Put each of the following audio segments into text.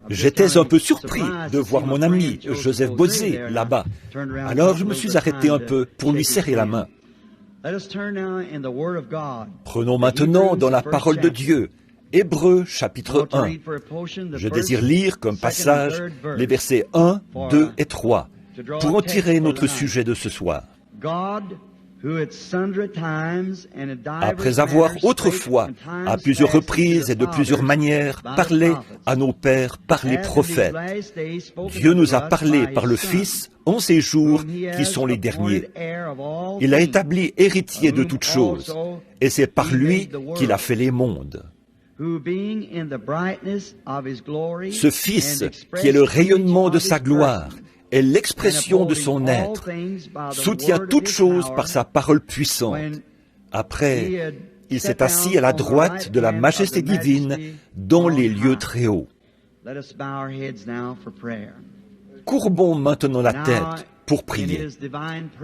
J'étais un peu surpris de voir mon ami Joseph Bosé là-bas. Alors je me suis arrêté un peu pour lui serrer la main. Prenons maintenant dans la parole de Dieu, Hébreux chapitre 1. Je désire lire comme passage les versets 1, 2 et 3 pour en tirer notre sujet de ce soir. Après avoir autrefois, à plusieurs reprises et de plusieurs manières, parlé à nos pères par les prophètes, Dieu nous a parlé par le Fils en ces jours qui sont les derniers. Il a établi héritier de toutes choses, et c'est par lui qu'il a fait les mondes. Ce Fils, qui est le rayonnement de sa gloire, est l'expression de son être, soutient toutes choses par sa parole puissante. Après, il s'est assis à la droite de la majesté divine dans les lieux très hauts. Courbons maintenant la tête pour prier.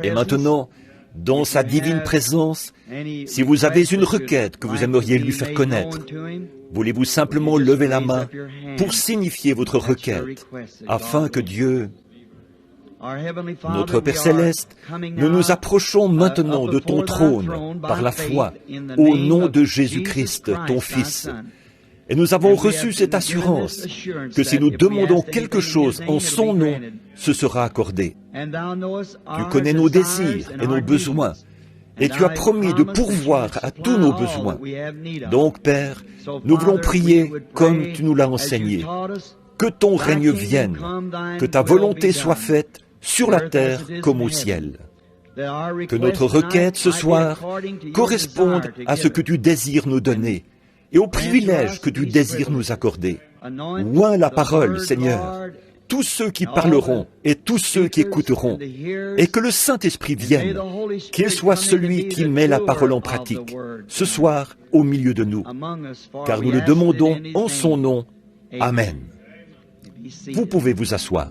Et maintenant, dans sa divine présence, si vous avez une requête que vous aimeriez lui faire connaître, voulez-vous simplement lever la main pour signifier votre requête, afin que Dieu, notre Père Céleste, nous nous approchons maintenant de ton trône par la foi, au nom de Jésus-Christ, ton Fils. Et nous avons reçu cette assurance que si nous demandons quelque chose en son nom, ce sera accordé. Tu connais nos désirs et nos besoins, et tu as promis de pourvoir à tous nos besoins. Donc, Père, nous voulons prier comme tu nous l'as enseigné. Que ton règne vienne, que ta volonté soit faite sur la terre comme au ciel. Que notre requête ce soir corresponde à ce que tu désires nous donner et au privilège que tu désires nous accorder. Oint la parole, Seigneur, tous ceux qui parleront et tous ceux qui écouteront, et que le Saint-Esprit vienne, qu'il soit celui qui met la parole en pratique, ce soir au milieu de nous, car nous le demandons en son nom. Amen. Vous pouvez vous asseoir.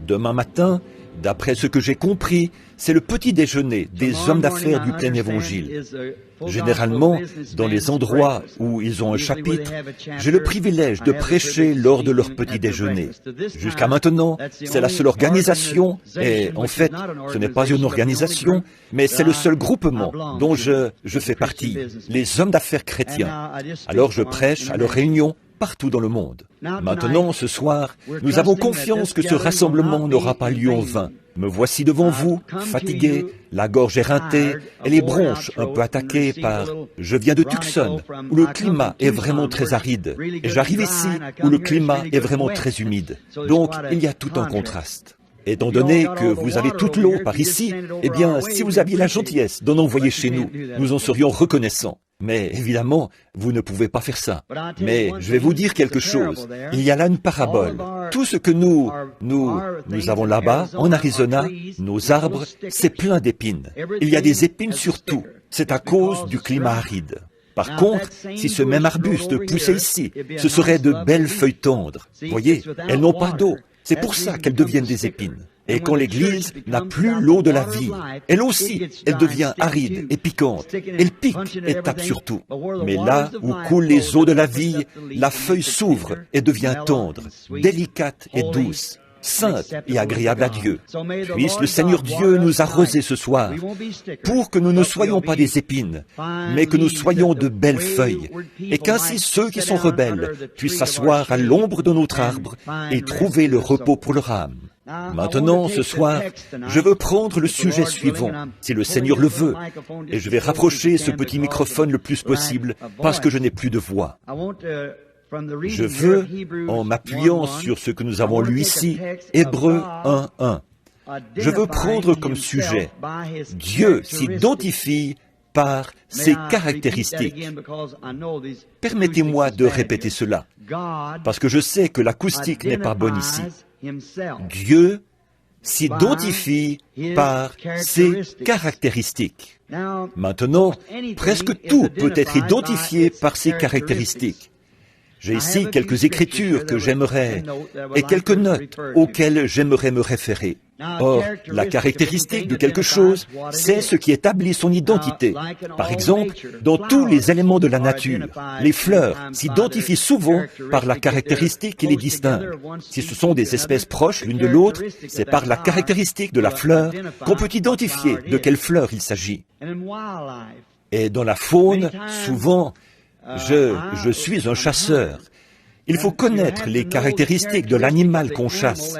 Demain matin, d'après ce que j'ai compris, c'est le petit déjeuner des hommes d'affaires du plein évangile. Généralement, dans les endroits où ils ont un chapitre, j'ai le privilège de prêcher lors de leur petit déjeuner. Jusqu'à maintenant, c'est la seule organisation, et en fait, ce n'est pas une organisation, mais c'est le seul groupement dont je fais partie, les hommes d'affaires chrétiens. Alors je prêche à leurs réunions partout dans le monde. Maintenant, ce soir, nous avons confiance que ce rassemblement n'aura pas lieu en vain. Me voici devant vous, fatigué, la gorge éreintée et les bronches un peu attaquées par... Je viens de Tucson, où le climat est vraiment très aride, et j'arrive ici, où le climat est vraiment très humide. Donc, il y a tout un contraste. Étant donné que vous avez toute l'eau par ici, eh bien, si vous aviez la gentillesse d'en envoyer chez nous, nous en serions reconnaissants. Mais évidemment, vous ne pouvez pas faire ça. Mais je vais vous dire quelque chose. Il y a là une parabole. Tout ce que nous avons là-bas, en Arizona, nos arbres, c'est plein d'épines. Il y a des épines sur tout. C'est à cause du climat aride. Par contre, si ce même arbuste poussait ici, ce serait de belles feuilles tendres. Voyez, elles n'ont pas d'eau. C'est pour ça qu'elles deviennent des épines. Et quand l'Église n'a plus l'eau de la vie, elle aussi, elle devient aride et piquante. Elle pique et tape sur tout. Mais là où coulent les eaux de la vie, la feuille s'ouvre et devient tendre, délicate et douce, sainte et agréable à Dieu. Puisse le Seigneur Dieu nous arroser ce soir, pour que nous ne soyons pas des épines, mais que nous soyons de belles feuilles, et qu'ainsi ceux qui sont rebelles puissent s'asseoir à l'ombre de notre arbre et trouver le repos pour leur âme. Maintenant, ce soir, je veux prendre le sujet suivant, si le Seigneur le veut, et je vais rapprocher ce petit microphone le plus possible, parce que je n'ai plus de voix. Je veux, en m'appuyant sur ce que nous avons lu ici, Hébreux 1:1, je veux prendre comme sujet, Dieu s'identifie par ses caractéristiques. Permettez-moi de répéter cela, parce que je sais que l'acoustique n'est pas bonne ici. Dieu s'identifie par ses caractéristiques. Maintenant, presque tout peut être identifié par ses caractéristiques. J'ai ici quelques écritures que j'aimerais, et quelques notes auxquelles j'aimerais me référer. Or, la caractéristique de quelque chose, c'est ce qui établit son identité. Par exemple, dans tous les éléments de la nature, les fleurs s'identifient souvent par la caractéristique qui les distingue. Si ce sont des espèces proches l'une de l'autre, c'est par la caractéristique de la fleur qu'on peut identifier de quelle fleur il s'agit. Et dans la faune, souvent, je suis un chasseur. Il faut connaître les caractéristiques de l'animal qu'on chasse.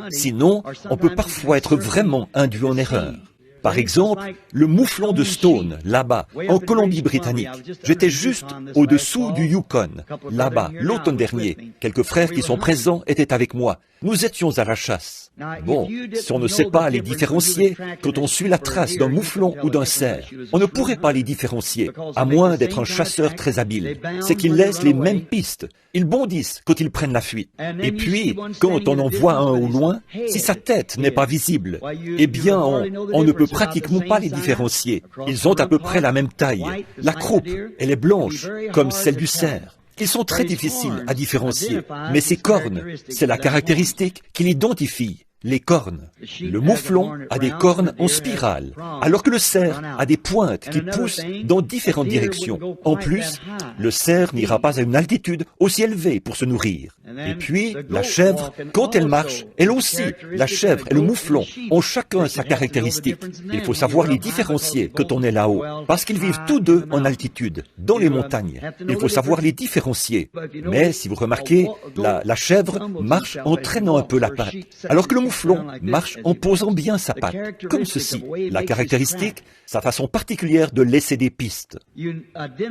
Sinon, on peut parfois être vraiment induit en erreur. Par exemple, le mouflon de Stone, là-bas, en Colombie-Britannique. J'étais juste au-dessous du Yukon, là-bas, l'automne dernier. Quelques frères qui sont présents étaient avec moi. Nous étions à la chasse. Bon, si on ne sait pas les différencier, quand on suit la trace d'un mouflon ou d'un cerf, on ne pourrait pas les différencier, à moins d'être un chasseur très habile. C'est qu'ils laissent les mêmes pistes. Ils bondissent quand ils prennent la fuite. Et puis, quand on en voit un au loin, si sa tête n'est pas visible, eh bien, on ne peut pratiquement pas les différencier. Ils ont à peu près la même taille. La croupe, elle est blanche, comme celle du cerf. Ils sont très difficiles à différencier, mais ces cornes, c'est la caractéristique qui l'identifie. Les cornes. Le mouflon a des cornes en spirale, alors que le cerf a des pointes qui poussent dans différentes directions. En plus, le cerf n'ira pas à une altitude aussi élevée pour se nourrir. Et puis, la chèvre, quand elle marche, elle aussi, la chèvre et le mouflon ont chacun sa caractéristique. Il faut savoir les différencier quand on est là-haut, parce qu'ils vivent tous deux en altitude, dans les montagnes. Il faut savoir les différencier. Mais si vous remarquez, la chèvre marche en traînant un peu la patte, alors que le mouflon marche en posant bien sa patte, comme ceci. La caractéristique, sa façon particulière de laisser des pistes.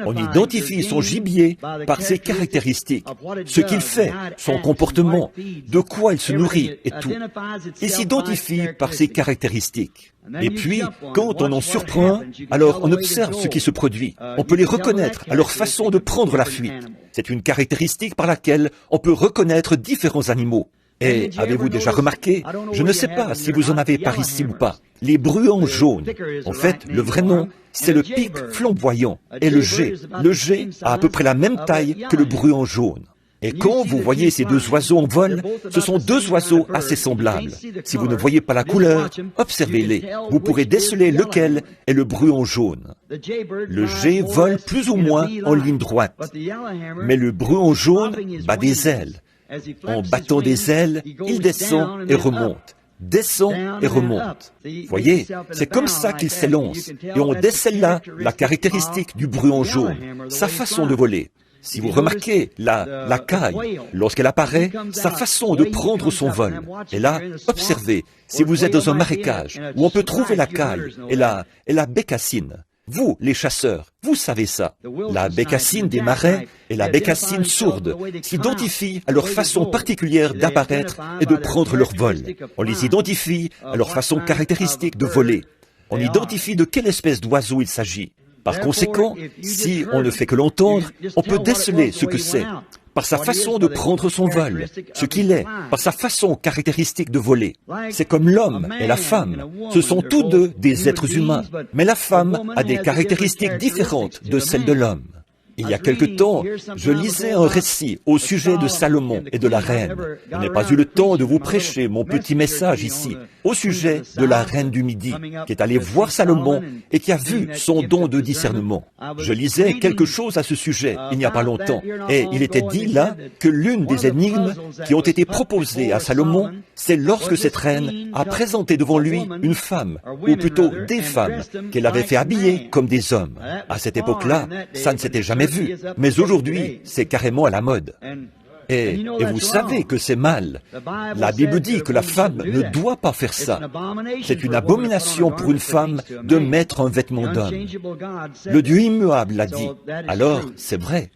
On identifie son gibier par ses caractéristiques, ce qu'il fait, son comportement, de quoi il se nourrit et tout. Il s'identifie par ses caractéristiques. Et puis, quand on en surprend un, alors on observe ce qui se produit. On peut les reconnaître à leur façon de prendre la fuite. C'est une caractéristique par laquelle on peut reconnaître différents animaux. Et avez-vous déjà remarqué, je ne sais pas si vous en avez par ici ou pas, les bruants jaunes. En fait, le vrai nom, c'est le pic flamboyant et le jet. Le jet a à peu près la même taille que le bruant jaune. Et quand vous voyez ces deux oiseaux en vol, ce sont deux oiseaux assez semblables. Si vous ne voyez pas la couleur, observez-les. Vous pourrez déceler lequel est le bruant jaune. Le jet vole plus ou moins en ligne droite. Mais le bruant jaune bat des ailes. En battant des ailes, il descend et remonte. Descend et remonte. Voyez, c'est comme ça qu'il s'élance. Et on décèle là la caractéristique du bruant jaune, sa façon de voler. Si vous remarquez la caille, lorsqu'elle apparaît, sa façon de prendre son vol. Et là, observez, si vous êtes dans un marécage où on peut trouver la caille et la bécassine, vous, les chasseurs, vous savez ça. La bécassine des marais et la bécassine sourde s'identifient à leur façon particulière d'apparaître et de prendre leur vol. On les identifie à leur façon caractéristique de voler. On identifie de quelle espèce d'oiseau il s'agit. Par conséquent, si on ne fait que l'entendre, on peut déceler ce que c'est, par sa façon de prendre son vol, ce qu'il est, par sa façon caractéristique de voler. C'est comme l'homme et la femme. Ce sont tous deux des êtres humains, mais la femme a des caractéristiques différentes de celles de l'homme. Il y a quelque temps, je lisais un récit au sujet de Salomon et de la reine. Je n'ai pas eu le temps de vous prêcher mon petit message ici, au sujet de la reine du Midi, qui est allée voir Salomon et qui a vu son don de discernement. Je lisais quelque chose à ce sujet il n'y a pas longtemps, et il était dit là que l'une des énigmes qui ont été proposées à Salomon, c'est lorsque cette reine a présenté devant lui une femme, ou plutôt des femmes, qu'elle avait fait habiller comme des hommes. À cette époque-là, ça ne s'était jamais vu, mais aujourd'hui, c'est carrément à la mode. Et vous savez que c'est mal. La Bible dit que la femme ne doit pas faire ça. C'est une abomination pour une femme de mettre un vêtement d'homme. Le Dieu immuable l'a dit. Alors, c'est vrai.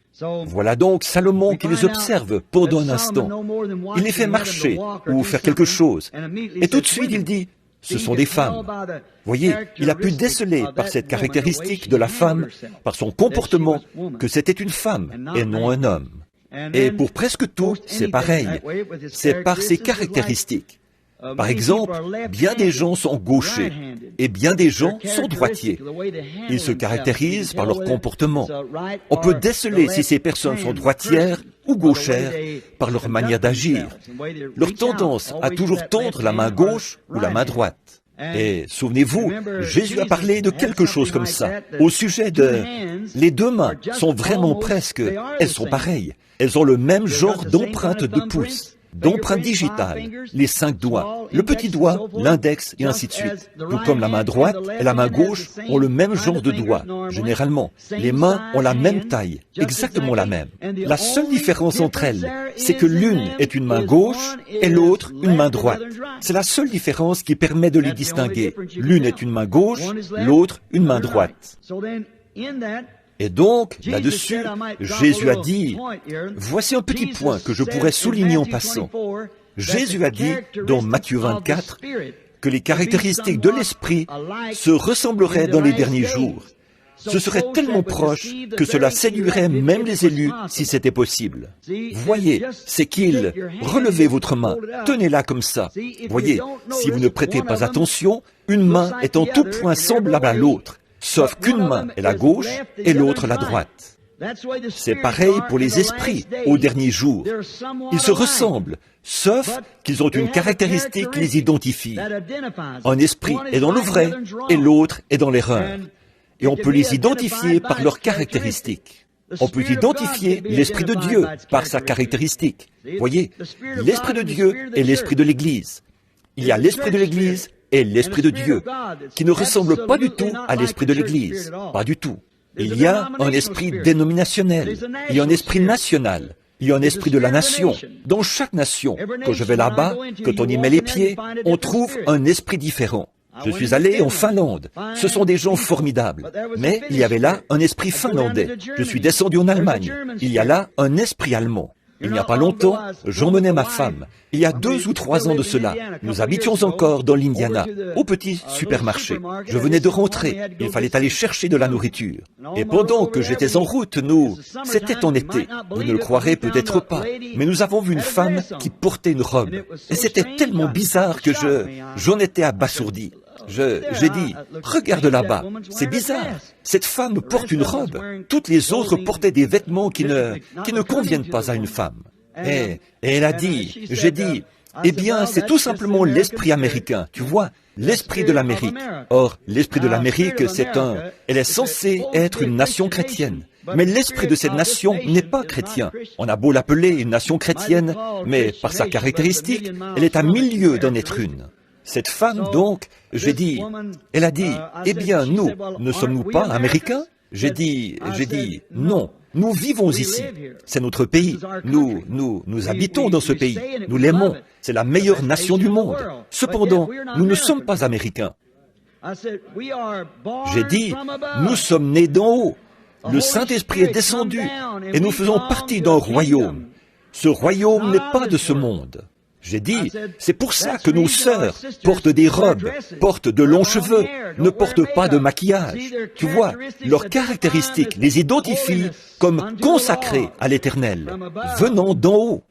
Voilà donc Salomon qui les observe pendant un instant. Il les fait marcher ou faire quelque chose. Et tout de suite, il dit, ce sont des femmes. Voyez, il a pu déceler par cette caractéristique de la femme, par son comportement, que c'était une femme et non un homme. Et pour presque tout, c'est pareil. C'est par ses caractéristiques. Par exemple, bien des gens sont gauchers. et bien des gens sont droitiers. Ils se caractérisent par leur comportement. On peut déceler si ces personnes sont droitières ou gauchères par leur manière d'agir, leur tendance à toujours tendre la main gauche ou la main droite. Et souvenez-vous, Jésus a parlé de quelque chose comme ça, au sujet de... Les deux mains sont vraiment presque... Elles sont pareilles. Elles ont le même genre d'empreinte de pouce, d'empreinte digitale, les 5 doigts, le petit doigt, l'index et ainsi de suite. Tout comme la main droite et la main gauche ont le même genre de doigts, généralement. Les mains ont la même taille, exactement la même. La seule différence entre elles, c'est que l'une est une main gauche et l'autre une main droite. C'est la seule différence qui permet de les distinguer. L'une est une main gauche, l'autre une main droite. Et donc, là-dessus, Jésus a dit, voici un petit point que je pourrais souligner en passant. Jésus a dit, dans Matthieu 24, que les caractéristiques de l'Esprit se ressembleraient dans les derniers jours. Ce serait tellement proche que cela séduirait même les élus si c'était possible. Voyez, c'est qu'il... Relevez votre main, tenez-la comme ça. Voyez, si vous ne prêtez pas attention, une main est en tout point semblable à l'autre. Sauf qu'une main est la gauche et l'autre la droite. C'est pareil pour les esprits aux derniers jours. Ils se ressemblent, sauf qu'ils ont une caractéristique qui les identifie. Un esprit est dans le vrai et l'autre est dans l'erreur. Et on peut les identifier par leurs caractéristiques. On peut identifier l'Esprit de Dieu par sa caractéristique. Voyez, l'Esprit de Dieu est l'Esprit de l'Église. Il y a l'Esprit de l'Église et l'Esprit de Dieu, qui ne ressemble pas du tout à l'Esprit de l'Église. Pas du tout. Il y a un esprit dénominationnel. Il y a un esprit national. Il y a un esprit de la nation. Dans chaque nation, quand je vais là-bas, quand on y met les pieds, on trouve un esprit différent. Je suis allé en Finlande. Ce sont des gens formidables. Mais il y avait là un esprit finlandais. Je suis descendu en Allemagne. Il y a là un esprit allemand. Il n'y a pas longtemps, j'emmenais ma femme. Il y a 2 ou 3 ans de cela, nous habitions encore dans l'Indiana, au petit supermarché. Je venais de rentrer, il fallait aller chercher de la nourriture. Et pendant que j'étais en route, c'était en été, vous ne le croirez peut-être pas, mais nous avons vu une femme qui portait une robe. Et c'était tellement bizarre que j'en étais abasourdi. J'ai dit, regarde là-bas, c'est bizarre. Cette femme porte une robe. Toutes les autres portaient des vêtements qui ne conviennent pas à une femme. Et elle a dit, j'ai dit, eh bien, c'est tout simplement l'esprit américain, tu vois, l'esprit de l'Amérique. Or, l'esprit de l'Amérique, elle est censée être une nation chrétienne. Mais l'esprit de cette nation n'est pas chrétien. On a beau l'appeler une nation chrétienne, mais par sa caractéristique, elle est à milieu d'en être une. Cette femme, donc, j'ai dit, elle a dit, eh bien, nous, ne sommes-nous pas américains? J'ai dit, non, nous vivons ici. C'est notre pays. Nous habitons dans ce pays. Nous l'aimons. C'est la meilleure nation du monde. Cependant, nous ne sommes pas américains. J'ai dit, nous sommes nés d'en haut. Le Saint-Esprit est descendu et nous faisons partie d'un royaume. Ce royaume n'est pas de ce monde. J'ai dit, c'est pour ça que nos sœurs portent des robes, portent de longs cheveux, ne portent pas de maquillage. Tu vois, leurs caractéristiques les identifient comme consacrées à l'Éternel, venant d'en haut.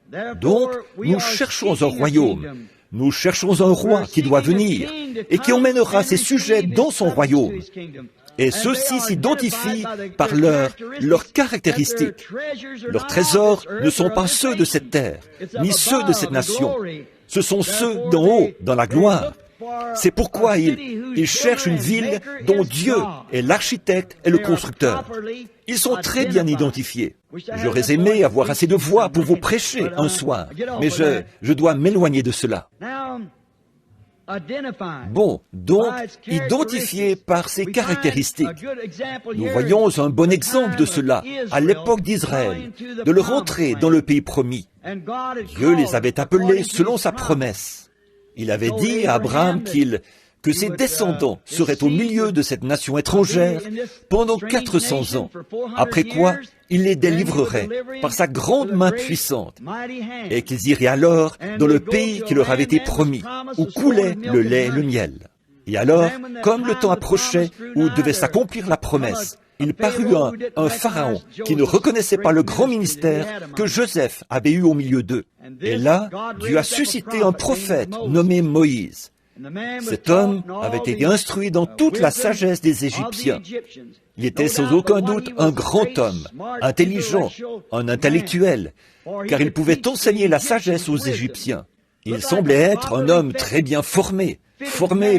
Donc, nous cherchons un royaume. Nous cherchons un roi qui doit venir et qui emmènera ses sujets dans son royaume. Et ceux-ci s'identifient par leurs caractéristiques. Leurs trésors ne sont pas ceux de cette terre, ni ceux de cette nation. Ce sont ceux d'en haut, dans la gloire. C'est pourquoi ils cherchent une ville dont Dieu est l'architecte et le constructeur. Ils sont très bien identifiés. J'aurais aimé avoir assez de voix pour vous prêcher un soir, mais je dois m'éloigner de cela. Bon, donc, identifié par ses caractéristiques. Nous voyons un bon exemple de cela à l'époque d'Israël, de leur entrée dans le pays promis. Dieu les avait appelés selon sa promesse. Il avait dit à Abraham que ses descendants seraient au milieu de cette nation étrangère pendant 400 ans, après quoi il les délivrerait par sa grande main puissante, et qu'ils iraient alors dans le pays qui leur avait été promis, où coulait le lait et le miel. Et alors, comme le temps approchait où devait s'accomplir la promesse, il parut un pharaon qui ne reconnaissait pas le grand ministère que Joseph avait eu au milieu d'eux. Et là, Dieu a suscité un prophète nommé Moïse. Cet homme avait été instruit dans toute la sagesse des Égyptiens. Il était sans aucun doute un grand homme, intelligent, un intellectuel, car il pouvait enseigner la sagesse aux Égyptiens. Il semblait être un homme très bien formé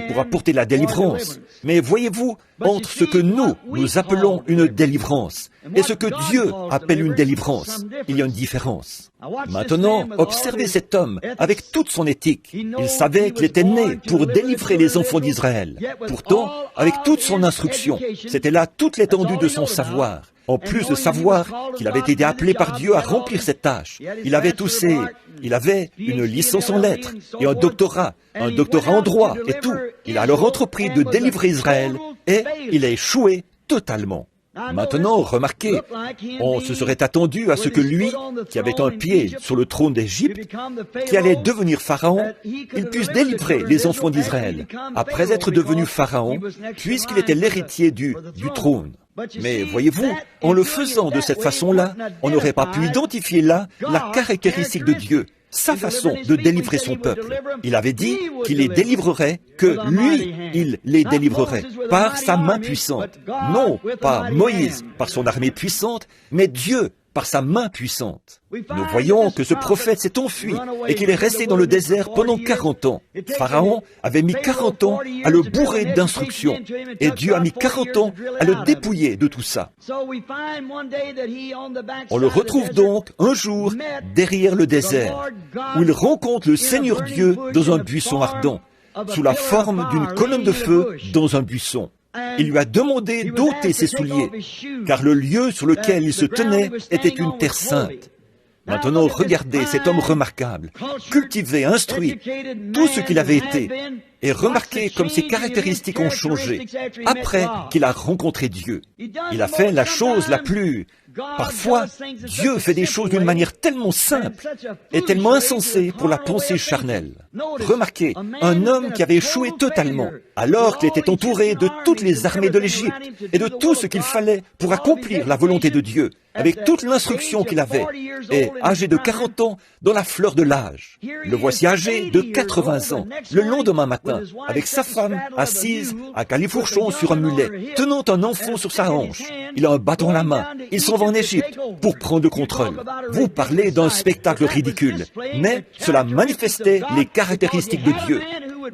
pour apporter la délivrance. Mais voyez-vous, entre ce que nous appelons une délivrance et ce que Dieu appelle une délivrance, il y a une différence. Maintenant, observez cet homme avec toute son éthique. Il savait qu'il était né pour délivrer les enfants d'Israël. Pourtant, avec toute son instruction, c'était là toute l'étendue de son savoir. En plus de savoir qu'il avait été appelé par Dieu à remplir cette tâche, il avait une licence en lettres et un doctorat en droit et tout. Il a alors entrepris de délivrer Israël et il a échoué totalement. Maintenant, remarquez, on se serait attendu à ce que lui, qui avait un pied sur le trône d'Égypte, qui allait devenir Pharaon, il puisse délivrer les enfants d'Israël, après être devenu Pharaon, puisqu'il était l'héritier du trône. Mais voyez-vous, en le faisant de cette façon-là, on n'aurait pas pu identifier là la caractéristique de Dieu, sa façon de délivrer son peuple. Il avait dit qu'il les délivrerait, que lui, il les délivrerait par sa main puissante. Non pas Moïse par son armée puissante, mais Dieu par sa main puissante. Nous voyons que ce prophète s'est enfui et qu'il est resté dans le désert pendant 40 ans. Pharaon avait mis 40 ans à le bourrer d'instructions et Dieu a mis 40 ans à le dépouiller de tout ça. On le retrouve donc un jour derrière le désert où il rencontre le Seigneur Dieu dans un buisson ardent, sous la forme d'une colonne de feu dans un buisson. Il lui a demandé d'ôter ses souliers, car le lieu sur lequel il se tenait était une terre sainte. Maintenant, regardez cet homme remarquable, cultivé, instruit, tout ce qu'il avait été, et remarquez comme ses caractéristiques ont changé après qu'il a rencontré Dieu. Il a fait la chose la plus... Parfois, Dieu fait des choses d'une manière tellement simple et tellement insensée pour la pensée charnelle. Remarquez, un homme qui avait échoué totalement, alors qu'il était entouré de toutes les armées de l'Égypte et de tout ce qu'il fallait pour accomplir la volonté de Dieu, avec toute l'instruction qu'il avait, et âgé de 40 ans, dans la fleur de l'âge. Le voici âgé de 80 ans, le lendemain matin, avec sa femme assise à califourchon sur un mulet, tenant un enfant sur sa hanche. Il a un bâton à la main. Il s'en va en Égypte pour prendre le contrôle. Vous parlez d'un spectacle ridicule, mais cela manifestait les caractéristiques de Dieu,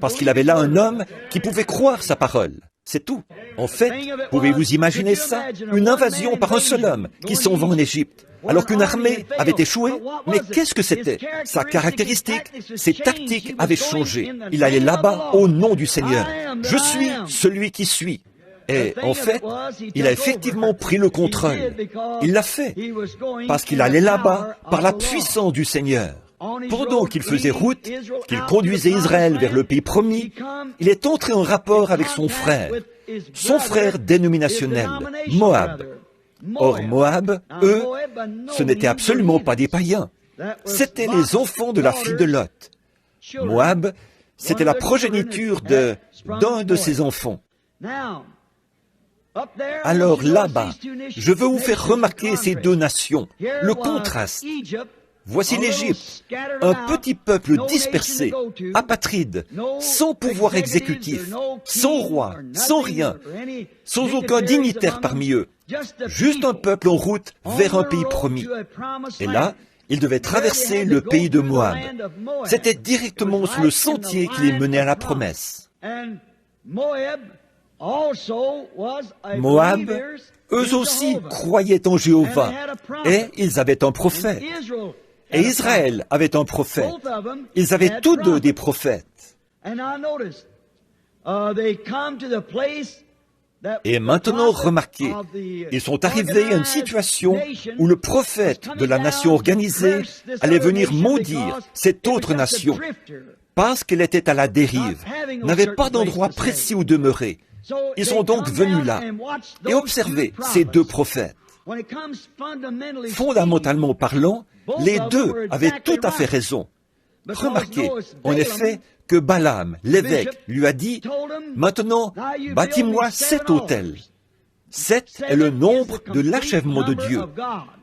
parce qu'il avait là un homme qui pouvait croire sa parole. C'est tout. En fait, pouvez-vous imaginer ça? Une invasion par un seul homme qui s'en va en Égypte, alors qu'une armée avait échoué. Mais qu'est-ce que c'était? Sa caractéristique, ses tactiques avaient changé. Il allait là-bas au nom du Seigneur. Je suis celui qui suis. Et en fait, il a effectivement pris le contrôle. Il l'a fait, parce qu'il allait là-bas par la puissance du Seigneur. Pendant qu'il faisait route, qu'il conduisait Israël vers le pays promis, il est entré en rapport avec son frère dénominationnel, Moab. Or, Moab, eux, ce n'étaient absolument pas des païens. C'étaient les enfants de la fille de Lot. Moab, c'était la progéniture d'un de ses enfants. Alors là-bas, je veux vous faire remarquer ces deux nations, le contraste. Voici l'Égypte, un petit peuple dispersé, apatride, sans pouvoir exécutif, sans roi, sans rien, sans aucun dignitaire parmi eux, juste un peuple en route vers un pays promis. Et là, ils devaient traverser le pays de Moab. C'était directement sur le sentier qui les menait à la promesse. Moab, eux aussi croyaient en Jéhovah, et ils avaient un prophète. Et Israël avait un prophète. Ils avaient tous deux des prophètes. Et maintenant, remarquez, ils sont arrivés à une situation où le prophète de la nation organisée allait venir maudire cette autre nation, parce qu'elle était à la dérive, n'avait pas d'endroit précis où demeurer. Ils sont donc venus là et observé ces deux prophètes. Fondamentalement parlant, les deux avaient tout à fait raison. Remarquez, en effet, que Balaam, l'évêque, lui a dit, « Maintenant, bâtis-moi 7 autels. » 7 est le nombre de l'achèvement de Dieu,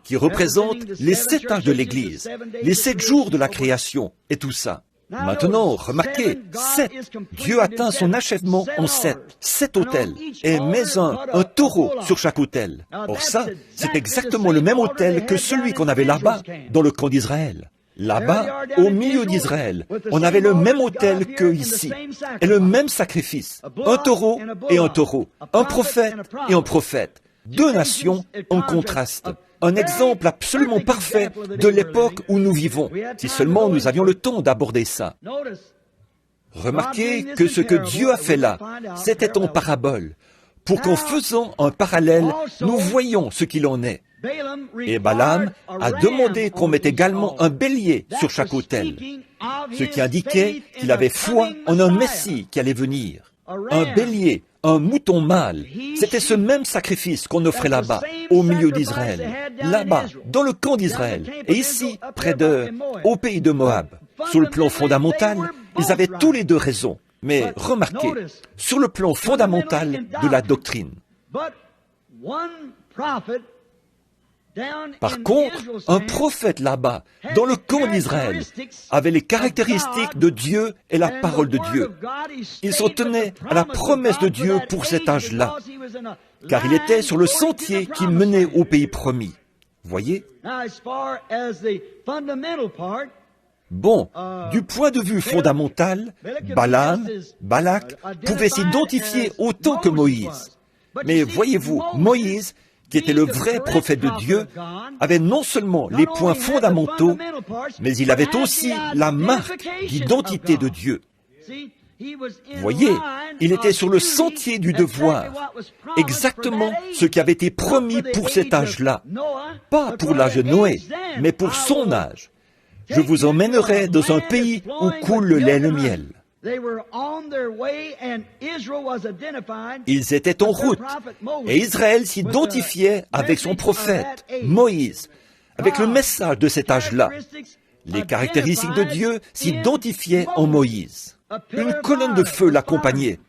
qui représente les 7 âges de l'Église, les 7 jours de la création, et tout ça. Maintenant, remarquez, 7. Dieu atteint son achèvement en 7. 7 autels. Et met un taureau sur chaque autel. Or ça, c'est exactement le même autel que celui qu'on avait là-bas, dans le camp d'Israël. Là-bas, au milieu d'Israël, on avait le même autel que ici, et le même sacrifice. Un taureau et un taureau. Un prophète et un prophète. Deux nations en contraste. Un exemple absolument parfait de l'époque où nous vivons, si seulement nous avions le temps d'aborder ça. Remarquez que ce que Dieu a fait là, c'était en parabole, pour qu'en faisant un parallèle, nous voyions ce qu'il en est. Et Balaam a demandé qu'on mette également un bélier sur chaque autel, ce qui indiquait qu'il avait foi en un Messie qui allait venir. Un bélier, un mouton mâle, c'était ce même sacrifice qu'on offrait là-bas, au milieu d'Israël, là-bas, dans le camp d'Israël, et ici, au pays de Moab. Sur le plan fondamental, ils avaient tous les deux raison. Mais remarquez, sur le plan fondamental de la doctrine. Par contre, un prophète là-bas, dans le camp d'Israël, avait les caractéristiques de Dieu et la parole de Dieu. Il s'en tenait à la promesse de Dieu pour cet âge-là, car il était sur le sentier qui menait au pays promis. Voyez? Bon, du point de vue fondamental, Balaam, Balak, pouvaient s'identifier autant que Moïse. Mais voyez-vous, Moïse, qui était le vrai prophète de Dieu, avait non seulement les points fondamentaux, mais il avait aussi la marque d'identité de Dieu. Voyez, il était sur le sentier du devoir, exactement ce qui avait été promis pour cet âge-là. Pas pour l'âge de Noé, mais pour son âge. Je vous emmènerai dans un pays où coule le lait et le miel. Ils étaient en route, et Israël s'identifiait avec son prophète, Moïse, avec le message de cet âge-là. Les caractéristiques de Dieu s'identifiaient en Moïse. Une colonne de feu l'accompagnait.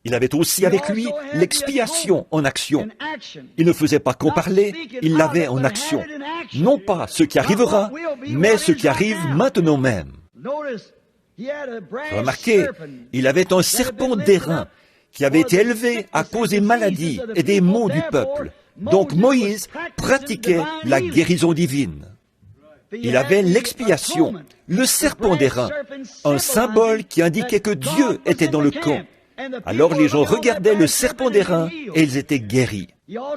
Il avait aussi avec lui l'expiation en action. Il ne faisait pas qu'en parler, il l'avait en action. Non pas ce qui arrivera, mais ce qui arrive maintenant même. Remarquez, il avait un serpent d'airain qui avait été élevé à cause des maladies et des maux du peuple. Donc Moïse pratiquait la guérison divine. Il avait l'expiation, le serpent d'airain, un symbole qui indiquait que Dieu était dans le camp. Alors les gens regardaient le serpent d'airain et ils étaient guéris.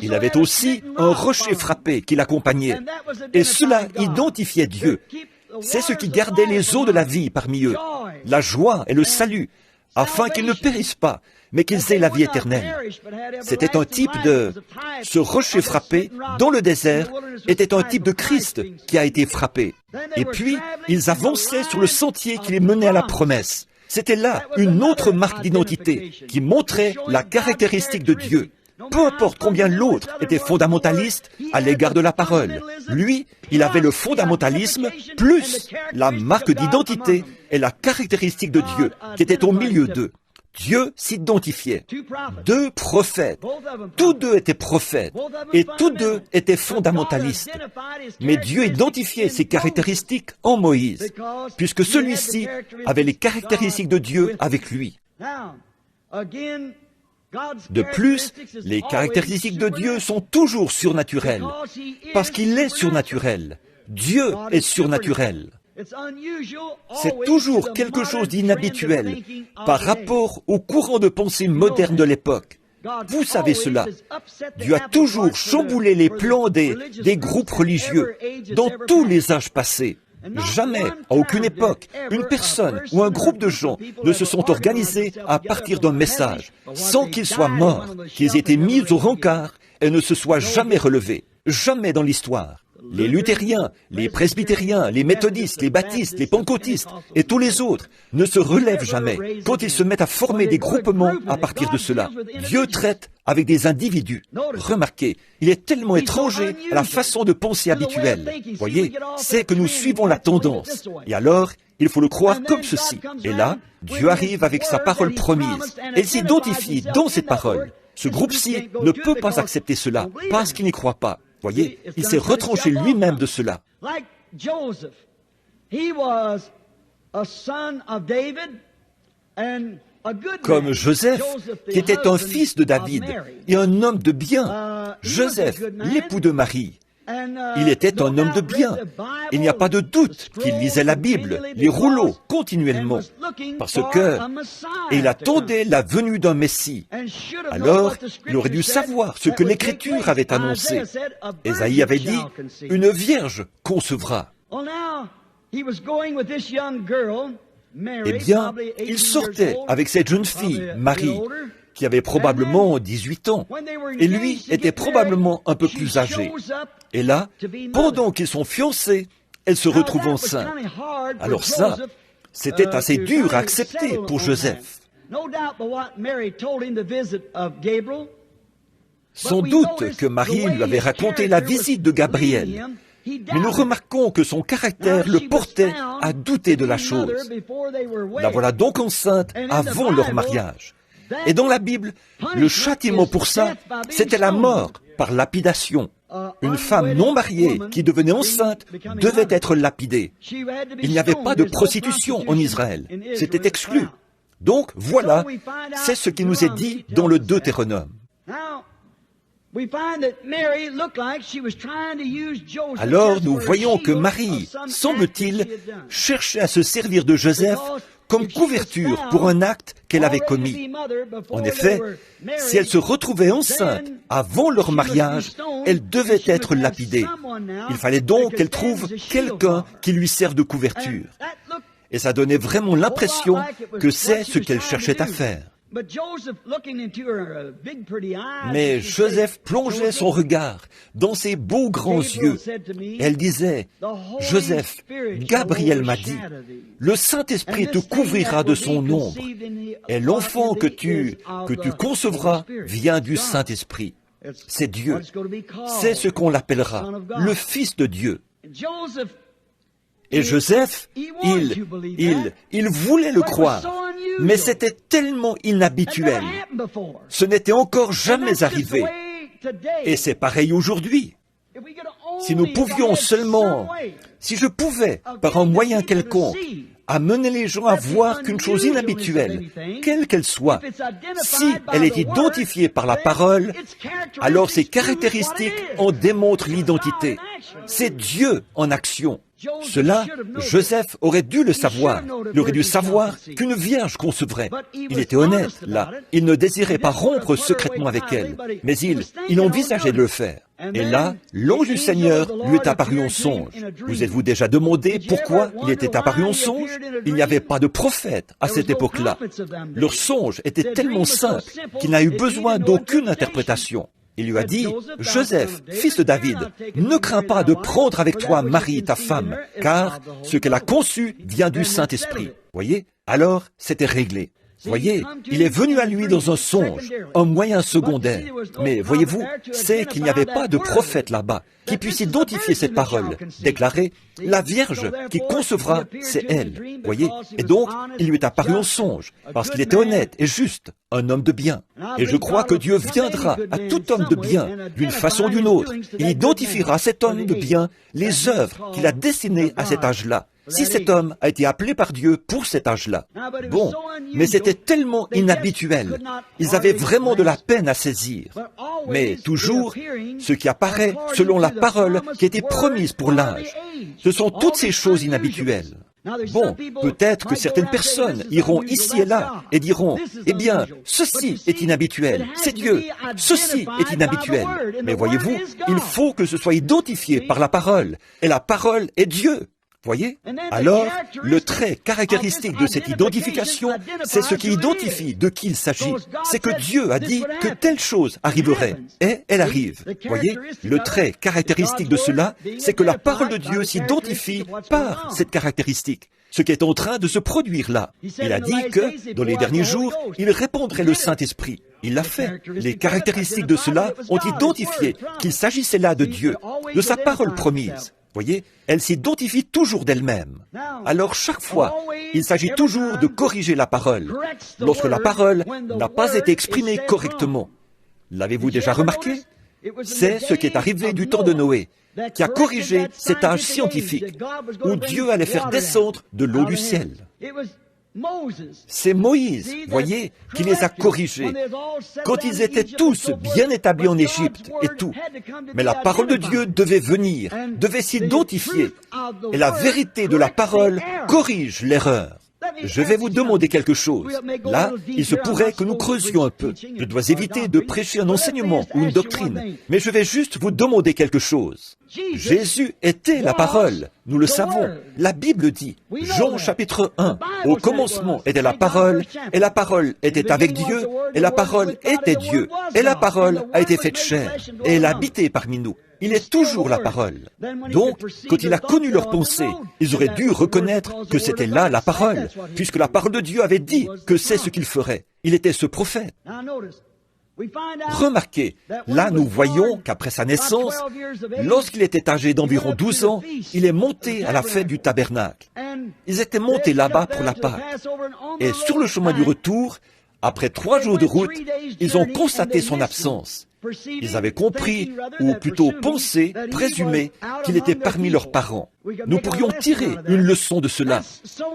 Il avait aussi un rocher frappé qui l'accompagnait. Et cela identifiait Dieu. C'est ce qui gardait les eaux de la vie parmi eux, la joie et le salut, afin qu'ils ne périssent pas, mais qu'ils aient la vie éternelle. C'était un type de... Ce rocher frappé, dans le désert, était un type de Christ qui a été frappé. Et puis, ils avançaient sur le sentier qui les menait à la promesse. C'était là une autre marque d'identité qui montrait la caractéristique de Dieu. Peu importe combien l'autre était fondamentaliste à l'égard de la parole, lui, il avait le fondamentalisme plus la marque d'identité et la caractéristique de Dieu qui était au milieu d'eux. Dieu s'identifiait. Deux prophètes, tous deux étaient prophètes et tous deux étaient fondamentalistes. Mais Dieu identifiait ses caractéristiques en Moïse, puisque celui-ci avait les caractéristiques de Dieu avec lui. De plus, les caractéristiques de Dieu sont toujours surnaturelles, parce qu'il est surnaturel. Dieu est surnaturel. C'est toujours quelque chose d'inhabituel par rapport au courant de pensée moderne de l'époque. Vous savez cela. Dieu a toujours chamboulé les plans des groupes religieux dans tous les âges passés. Jamais, à aucune époque, une personne ou un groupe de gens ne se sont organisés à partir d'un message, sans qu'ils soient morts, qu'ils aient été mis au rencard et ne se soient jamais relevés. Jamais dans l'histoire. Les luthériens, les presbytériens, les méthodistes, les baptistes, les pentecôtistes et tous les autres ne se relèvent jamais quand ils se mettent à former des groupements à partir de cela. Dieu traite avec des individus. Remarquez, il est tellement étranger à la façon de penser habituelle. Voyez, c'est que nous suivons la tendance. Et alors, il faut le croire comme ceci. Et là, Dieu arrive avec sa parole promise. Et il s'identifie dans cette parole. Ce groupe-ci ne peut pas accepter cela parce qu'il n'y croit pas. Voyez, il s'est retranché lui-même de cela. Comme Joseph, qui était un fils de David et un homme de bien. Joseph, l'époux de Marie. Il était un homme de bien. Il n'y a pas de doute qu'il lisait la Bible, les rouleaux, continuellement, parce que il attendait la venue d'un Messie. Alors, il aurait dû savoir ce que l'Écriture avait annoncé. Ésaïe avait dit, « Une vierge concevra ». Eh bien, il sortait avec cette jeune fille, Marie, qui avait probablement 18 ans, et lui était probablement un peu plus âgé. Et là, pendant qu'ils sont fiancés, elle se retrouve enceinte. Alors ça, c'était assez dur à accepter pour Joseph. Sans doute que Marie lui avait raconté la visite de Gabriel, mais nous remarquons que son caractère le portait à douter de la chose. La voilà donc enceinte avant leur mariage. Et dans la Bible, le châtiment pour ça, c'était la mort par lapidation. Une femme non mariée qui devenait enceinte devait être lapidée. Il n'y avait pas de prostitution en Israël. C'était exclu. Donc voilà, c'est ce qui nous est dit dans le Deutéronome. Alors nous voyons que Marie, semble-t-il, cherchait à se servir de Joseph comme couverture pour un acte qu'elle avait commis. En effet, si elle se retrouvait enceinte avant leur mariage, elle devait être lapidée. Il fallait donc qu'elle trouve quelqu'un qui lui serve de couverture. Et ça donnait vraiment l'impression que c'est ce qu'elle cherchait à faire. Mais Joseph plongeait son regard dans ses beaux grands yeux. Elle disait, « Joseph, Gabriel m'a dit, le Saint-Esprit te couvrira de son ombre, et l'enfant que tu concevras vient du Saint-Esprit. C'est Dieu. C'est ce qu'on l'appellera, le Fils de Dieu. » Et Joseph, il voulait le croire, mais c'était tellement inhabituel. Ce n'était encore jamais arrivé. Et c'est pareil aujourd'hui. Si nous pouvions seulement, si je pouvais, par un moyen quelconque, amener les gens à voir qu'une chose inhabituelle, quelle qu'elle soit, si elle est identifiée par la parole, alors ses caractéristiques en démontrent l'identité. C'est Dieu en action. Cela, Joseph aurait dû le savoir. Il aurait dû savoir qu'une vierge concevrait. Il était honnête, là. Il ne désirait pas rompre secrètement avec elle, mais il envisageait de le faire. Et là, l'ange du Seigneur lui est apparu en songe. Vous êtes-vous déjà demandé pourquoi il était apparu en songe? Il n'y avait pas de prophète à cette époque-là. Leur songe était tellement simple qu'il n'a eu besoin d'aucune interprétation. Il lui a dit, « Joseph, fils de David, ne crains pas de prendre avec toi Marie, ta femme, car ce qu'elle a conçu vient du Saint-Esprit. » Voyez? Alors, c'était réglé. Voyez, il est venu à lui dans un songe, un moyen secondaire. Mais voyez-vous, c'est qu'il n'y avait pas de prophète là-bas qui puisse identifier cette parole, déclarer, la Vierge qui concevra, c'est elle. Voyez, et donc, il lui est apparu en songe, parce qu'il était honnête et juste, un homme de bien. Et je crois que Dieu viendra à tout homme de bien, d'une façon ou d'une autre. Il identifiera à cet homme de bien les œuvres qu'il a destinées à cet âge-là. Si cet homme a été appelé par Dieu pour cet âge-là. Bon, mais c'était tellement inhabituel. Ils avaient vraiment de la peine à saisir. Mais toujours, ce qui apparaît selon la parole qui a été promise pour l'âge. Ce sont toutes ces choses inhabituelles. Bon, peut-être que certaines personnes iront ici et là et diront, eh bien, ceci est inhabituel, c'est Dieu, ceci est inhabituel. Mais voyez-vous, il faut que ce soit identifié par la parole, et la parole est Dieu. Voyez? Alors, le trait caractéristique de cette identification, c'est ce qui identifie de qui il s'agit. C'est que Dieu a dit que telle chose arriverait, et elle arrive. Voyez? Le trait caractéristique de cela, c'est que la parole de Dieu s'identifie par cette caractéristique. Ce qui est en train de se produire là. Il a dit que, dans les derniers jours, il répondrait le Saint-Esprit. Il l'a fait. Les caractéristiques de cela ont identifié qu'il s'agissait là de Dieu, de sa parole promise. Voyez, elle s'identifie toujours d'elle-même. Alors chaque fois, il s'agit toujours de corriger la parole, lorsque la parole n'a pas été exprimée correctement. L'avez-vous déjà remarqué? C'est ce qui est arrivé du temps de Noé, qui a corrigé cet âge scientifique, où Dieu allait faire descendre de l'eau du ciel. C'est Moïse, voyez, qui les a corrigés, quand ils étaient tous bien établis en Égypte et tout. Mais la parole de Dieu devait venir, devait s'identifier, et la vérité de la parole corrige l'erreur. Je vais vous demander quelque chose. Là, il se pourrait que nous creusions un peu. Je dois éviter de prêcher un enseignement ou une doctrine, mais je vais juste vous demander quelque chose. Jésus était la parole, nous le savons. La Bible dit, Jean chapitre 1, au commencement était la parole, et la parole était avec Dieu, et la parole était Dieu, et la parole a été faite chair, et elle a habité parmi nous. Il est toujours la parole. Donc, quand il a connu leurs pensées, ils auraient dû reconnaître que c'était là la parole, puisque la parole de Dieu avait dit que c'est ce qu'il ferait. Il était ce prophète. Remarquez, là nous voyons qu'après sa naissance, lorsqu'il était âgé d'environ 12 ans, il est monté à la fête du tabernacle. Ils étaient montés là-bas pour la Pâque. Et sur le chemin du retour, après 3 jours de route, ils ont constaté son absence. Ils avaient compris, ou plutôt pensé, présumé, qu'il était parmi leurs parents. Nous pourrions tirer une leçon de cela.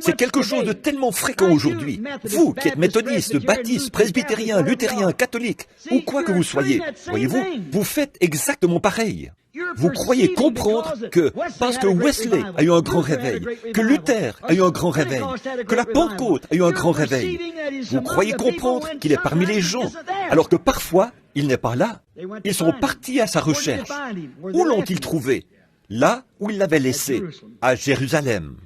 C'est quelque chose de tellement fréquent aujourd'hui. Vous qui êtes méthodiste, baptiste, presbytérien, luthérien, catholique, ou quoi que vous soyez, voyez-vous, vous faites exactement pareil. Vous croyez comprendre que, parce que Wesley a eu un grand réveil, que Luther a eu un grand réveil, que la Pentecôte a eu un grand réveil, vous croyez comprendre qu'il est parmi les gens, alors que parfois, il n'est pas là. Ils sont partis à sa recherche. Où l'ont-ils trouvé? Là où ils l'avaient laissé, à Jérusalem.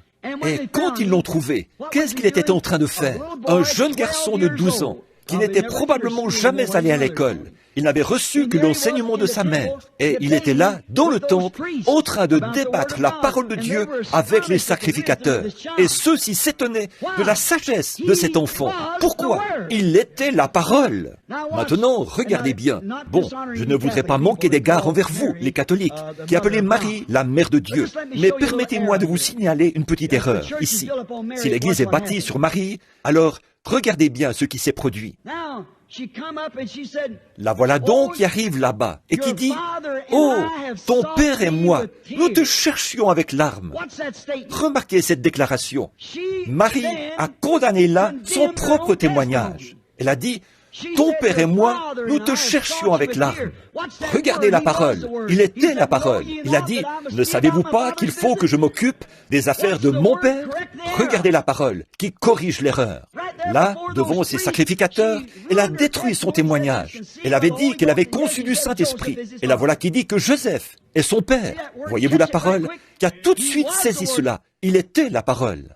Et quand ils l'ont trouvé, qu'est-ce qu'il était en train de faire? Un jeune garçon de 12 ans, qui n'était probablement jamais allé à l'école. Il n'avait reçu que l'enseignement de sa mère. Et il était là, dans le temple, en train de débattre la parole de Dieu avec les sacrificateurs. Et ceux-ci s'étonnaient de la sagesse de cet enfant. Pourquoi? Il était la parole. Maintenant, regardez bien. Bon, je ne voudrais pas manquer d'égard envers vous, les catholiques, qui appelez Marie la mère de Dieu. Mais permettez-moi de vous signaler une petite erreur, ici. Si l'Église est bâtie sur Marie, alors regardez bien ce qui s'est produit. La voilà donc qui arrive là-bas et qui dit, « Oh, ton père et moi, nous te cherchions avec larmes. » Remarquez cette déclaration. Marie a condamné là son propre témoignage. Elle a dit, « Ton père et moi, nous te cherchions avec larmes. » Regardez la parole. Il était la parole. Il a dit, « Ne savez-vous pas qu'il faut que je m'occupe des affaires de mon père ?» Regardez la parole qui corrige l'erreur. Là, devant ses sacrificateurs, elle a détruit son témoignage. Elle avait dit qu'elle avait conçu du Saint-Esprit. Et la voilà qui dit que Joseph est son père. Voyez-vous la parole qui a tout de suite saisi cela. Il était la parole.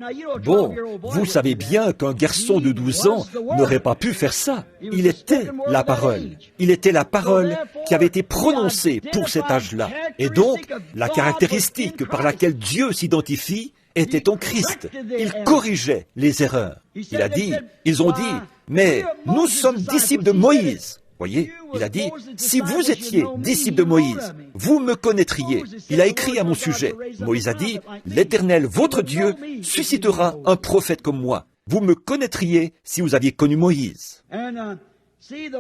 Bon, vous savez bien qu'un garçon de 12 ans n'aurait pas pu faire ça. Il était la parole. Il était la parole qui avait été prononcée pour cet âge-là. Et donc, la caractéristique par laquelle Dieu s'identifie était en Christ. Il corrigeait les erreurs. Il a dit, ils ont dit, mais nous sommes disciples de Moïse. Voyez, il a dit, si vous étiez disciples de Moïse, vous me connaîtriez. Il a écrit à mon sujet. Moïse a dit, l'Éternel, votre Dieu, suscitera un prophète comme moi. Vous me connaîtriez si vous aviez connu Moïse.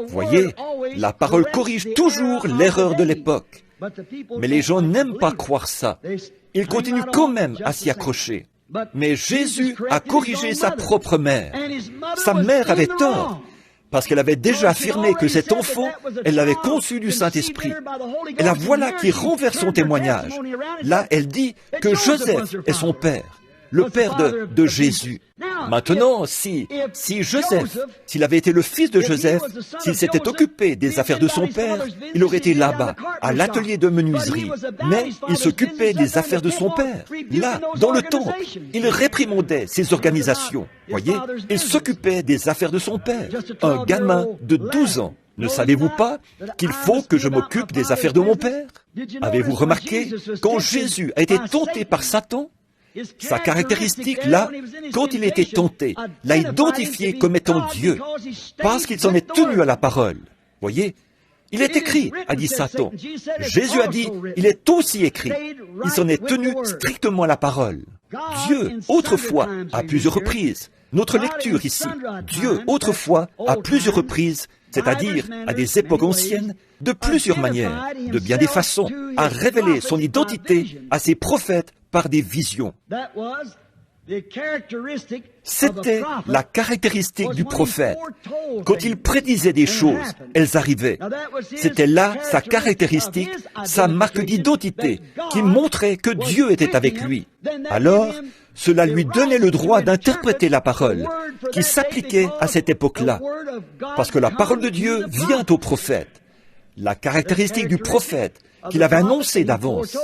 Voyez, la parole corrige toujours l'erreur de l'époque. Mais les gens n'aiment pas croire ça. Ils continuent quand même à s'y accrocher. Mais Jésus a corrigé sa propre mère. Sa mère avait tort, parce qu'elle avait déjà affirmé que cet enfant, elle l'avait conçu du Saint-Esprit. Et la voilà qui renverse son témoignage. Là, elle dit que Joseph est son père, le père de Jésus. Maintenant, si Joseph, s'il avait été le fils de Joseph, s'il s'était occupé des affaires de son père, il aurait été là-bas, à l'atelier de menuiserie. Mais il s'occupait des affaires de son père. Là, dans le temple, il réprimandait ces organisations. Voyez, il s'occupait des affaires de son père. Un gamin de 12 ans. Ne savez-vous pas qu'il faut que je m'occupe des affaires de mon père? Avez-vous remarqué, quand Jésus a été tenté par Satan, sa caractéristique, là, quand il était tenté, l'a identifié comme étant Dieu, parce qu'il s'en est tenu à la parole. Voyez, il est écrit, a dit Satan. Jésus a dit, il est aussi écrit. Il s'en est tenu strictement à la parole. Dieu, autrefois, à plusieurs reprises, notre lecture ici, Dieu, autrefois, à plusieurs reprises, c'est-à-dire à des époques anciennes, de plusieurs manières, de bien des façons, a révélé son identité à ses prophètes par des visions. C'était la caractéristique du prophète. Quand il prédisait des choses, elles arrivaient. C'était là sa caractéristique, sa marque d'identité, qui montrait que Dieu était avec lui. Alors, cela lui donnait le droit d'interpréter la parole, qui s'appliquait à cette époque-là. Parce que la parole de Dieu vient au prophète. La caractéristique du prophète, qu'il avait annoncé d'avance.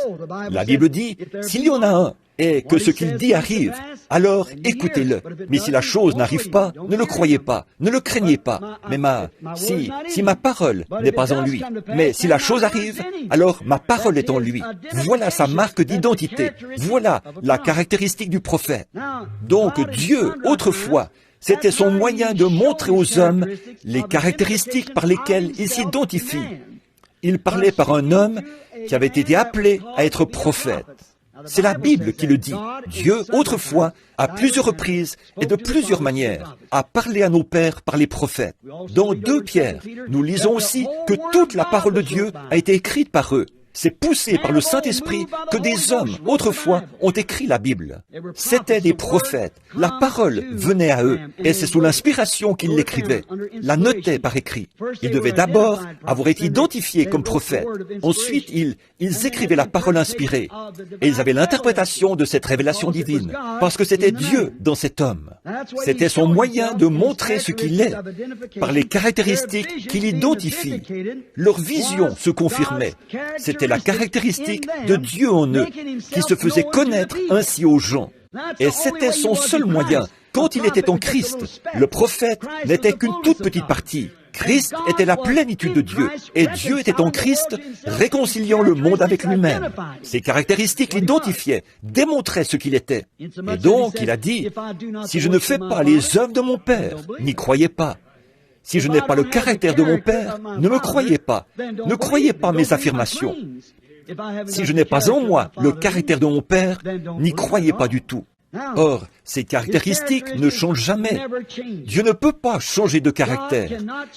La Bible dit, s'il y en a un, et que ce qu'il dit arrive, alors écoutez-le. Mais si la chose n'arrive pas, ne le croyez pas, ne le craignez pas. Mais si ma parole n'est pas en lui, mais si la chose arrive, alors ma parole est en lui. Voilà sa marque d'identité. Voilà la caractéristique du prophète. Donc Dieu, autrefois, c'était son moyen de montrer aux hommes les caractéristiques par lesquelles il s'identifie. Il parlait par un homme qui avait été appelé à être prophète. C'est la Bible qui le dit. Dieu, autrefois, à plusieurs reprises et de plusieurs manières, a parlé à nos pères par les prophètes. Dans 2 Pierre, nous lisons aussi que toute la parole de Dieu a été écrite par eux. C'est poussé par le Saint-Esprit que des hommes, autrefois, ont écrit la Bible. C'étaient des prophètes. La parole venait à eux, et c'est sous l'inspiration qu'ils l'écrivaient, la notaient par écrit. Ils devaient d'abord avoir été identifiés comme prophètes. Ensuite, ils écrivaient la parole inspirée, et ils avaient l'interprétation de cette révélation divine, parce que c'était Dieu dans cet homme. C'était son moyen de montrer ce qu'il est, par les caractéristiques qu'il identifie. Leur vision se confirmait. C'était la caractéristique de Dieu en eux, qui se faisait connaître ainsi aux gens. Et c'était son seul moyen. Quand il était en Christ, le prophète n'était qu'une toute petite partie. Christ était la plénitude de Dieu, et Dieu était en Christ, réconciliant le monde avec lui-même. Ses caractéristiques l'identifiaient, démontraient ce qu'il était. Et donc, il a dit, « Si je ne fais pas les œuvres de mon Père, n'y croyez pas. Si je n'ai pas le caractère de mon Père, ne me croyez pas. Ne croyez pas mes affirmations. Si je n'ai pas en moi le caractère de mon Père, n'y croyez pas du tout. » Or, ces caractéristiques ne changent jamais. Dieu ne peut pas changer de caractère,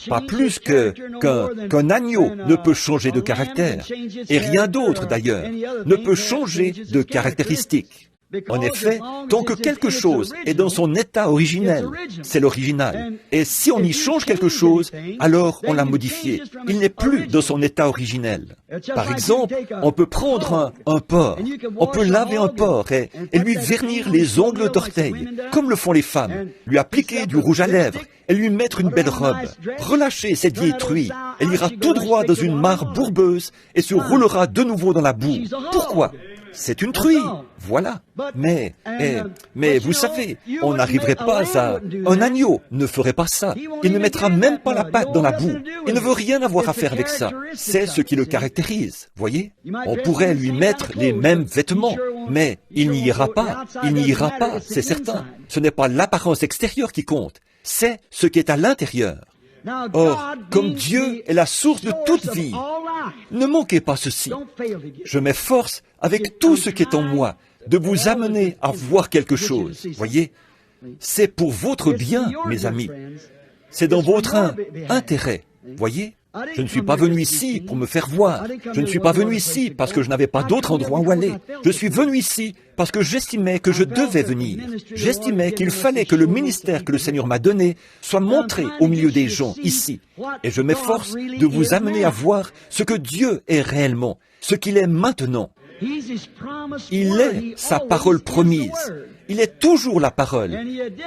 pas plus qu'un agneau ne peut changer de caractère, et rien d'autre d'ailleurs ne peut changer de caractéristiques. En effet, tant que quelque chose est dans son état originel, c'est l'original. Et si on y change quelque chose, alors on l'a modifié. Il n'est plus dans son état originel. Par exemple, on peut prendre un porc, on peut laver un porc et lui vernir les ongles d'orteil, comme le font les femmes, lui appliquer du rouge à lèvres et lui mettre une belle robe. Relâcher cette vieille truie, elle ira tout droit dans une mare bourbeuse et se roulera de nouveau dans la boue. Pourquoi ? C'est une truie, voilà. Mais vous savez, on n'arriverait pas à... Un agneau ne ferait pas ça. Il ne mettra même pas la patte dans la boue. Il ne veut rien avoir à faire avec ça. C'est ce qui le caractérise, voyez. On pourrait lui mettre les mêmes vêtements, mais il n'y ira pas. Il n'y ira pas, c'est certain. Ce n'est pas l'apparence extérieure qui compte, c'est ce qui est à l'intérieur. Or, comme Dieu est la source de toute vie, ne manquez pas ceci. Je m'efforce, avec tout ce qui est en moi, de vous amener à voir quelque chose. Voyez, c'est pour votre bien, mes amis. C'est dans votre intérêt. Voyez, je ne suis pas venu ici pour me faire voir. Je ne suis pas venu ici parce que je n'avais pas d'autre endroit où aller. Je suis venu ici parce que j'estimais que je devais venir. J'estimais qu'il fallait que le ministère que le Seigneur m'a donné soit montré au milieu des gens, ici. Et je m'efforce de vous amener à voir ce que Dieu est réellement, ce qu'il est maintenant. Il est sa parole promise. Il est toujours la parole.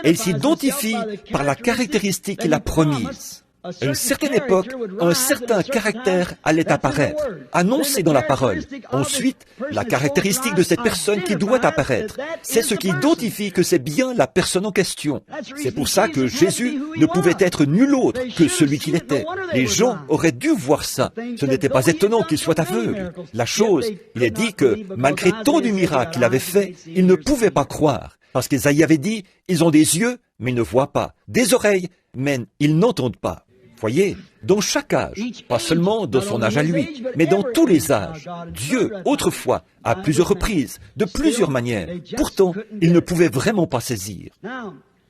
Et il s'identifie par la caractéristique qu'il a promise. À une certaine époque, un certain caractère allait apparaître, annoncé dans la parole. Ensuite, la caractéristique de cette personne qui doit apparaître, c'est ce qui identifie que c'est bien la personne en question. C'est pour ça que Jésus ne pouvait être nul autre que celui qu'il était. Les gens auraient dû voir ça. Ce n'était pas étonnant qu'il soit aveugle. La chose, il est dit que, malgré tant de miracles qu'il avait fait, ils ne pouvaient pas croire. Parce qu'Ésaïe avait dit, ils ont des yeux, mais ils ne voient pas, des oreilles, mais ils n'entendent pas. Voyez, dans chaque âge, pas seulement dans son âge à lui, mais dans tous les âges, Dieu, autrefois, à plusieurs reprises, de plusieurs manières, pourtant, il ne pouvait vraiment pas saisir.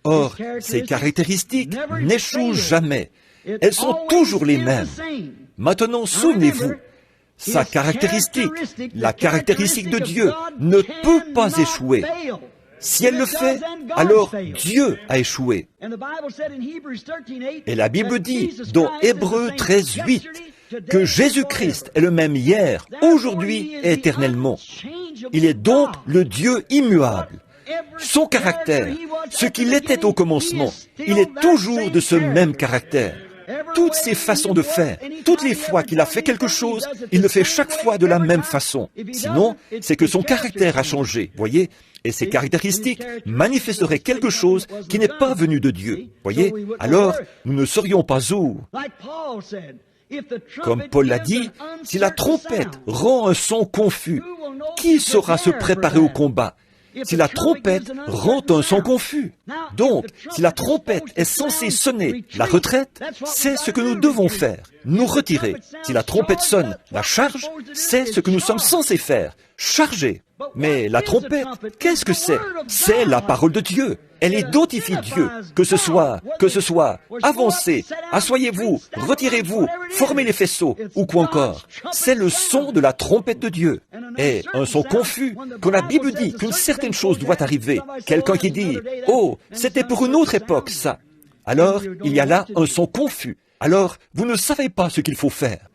Or, ces caractéristiques n'échouent jamais. elles sont toujours les mêmes. Maintenant, souvenez-vous, sa caractéristique, la caractéristique de Dieu, ne peut pas échouer. Si elle le fait, alors Dieu a échoué. Et la Bible dit, dans Hébreux 13:8, que Jésus-Christ est le même hier, aujourd'hui et éternellement. Il est donc le Dieu immuable. Son caractère, ce qu'il était au commencement, il est toujours de ce même caractère. Toutes ses façons de faire, toutes les fois qu'il a fait quelque chose, il le fait chaque fois de la même façon. Sinon, c'est que son caractère a changé, voyez, et ses caractéristiques manifesteraient quelque chose qui n'est pas venu de Dieu. Voyez, alors nous ne serions pas où. Comme Paul l'a dit, si la trompette rend un son confus, qui saura se préparer au combat? Si la trompette rend un son confus. Donc, si la trompette est censée sonner la retraite, c'est ce que nous devons faire, nous retirer. Si la trompette sonne la charge, c'est ce que nous sommes censés faire, charger. Mais la trompette, qu'est-ce que c'est? C'est la parole de Dieu. Elle identifie Dieu, que ce soit, avancez, asseyez-vous, retirez-vous, formez les faisceaux, ou quoi encore. C'est le son de la trompette de Dieu. Et un son confus, quand la Bible dit qu'une certaine chose doit arriver, quelqu'un qui dit, « Oh, c'était pour une autre époque, ça », alors il y a là un son confus. Alors, vous ne savez pas ce qu'il faut faire.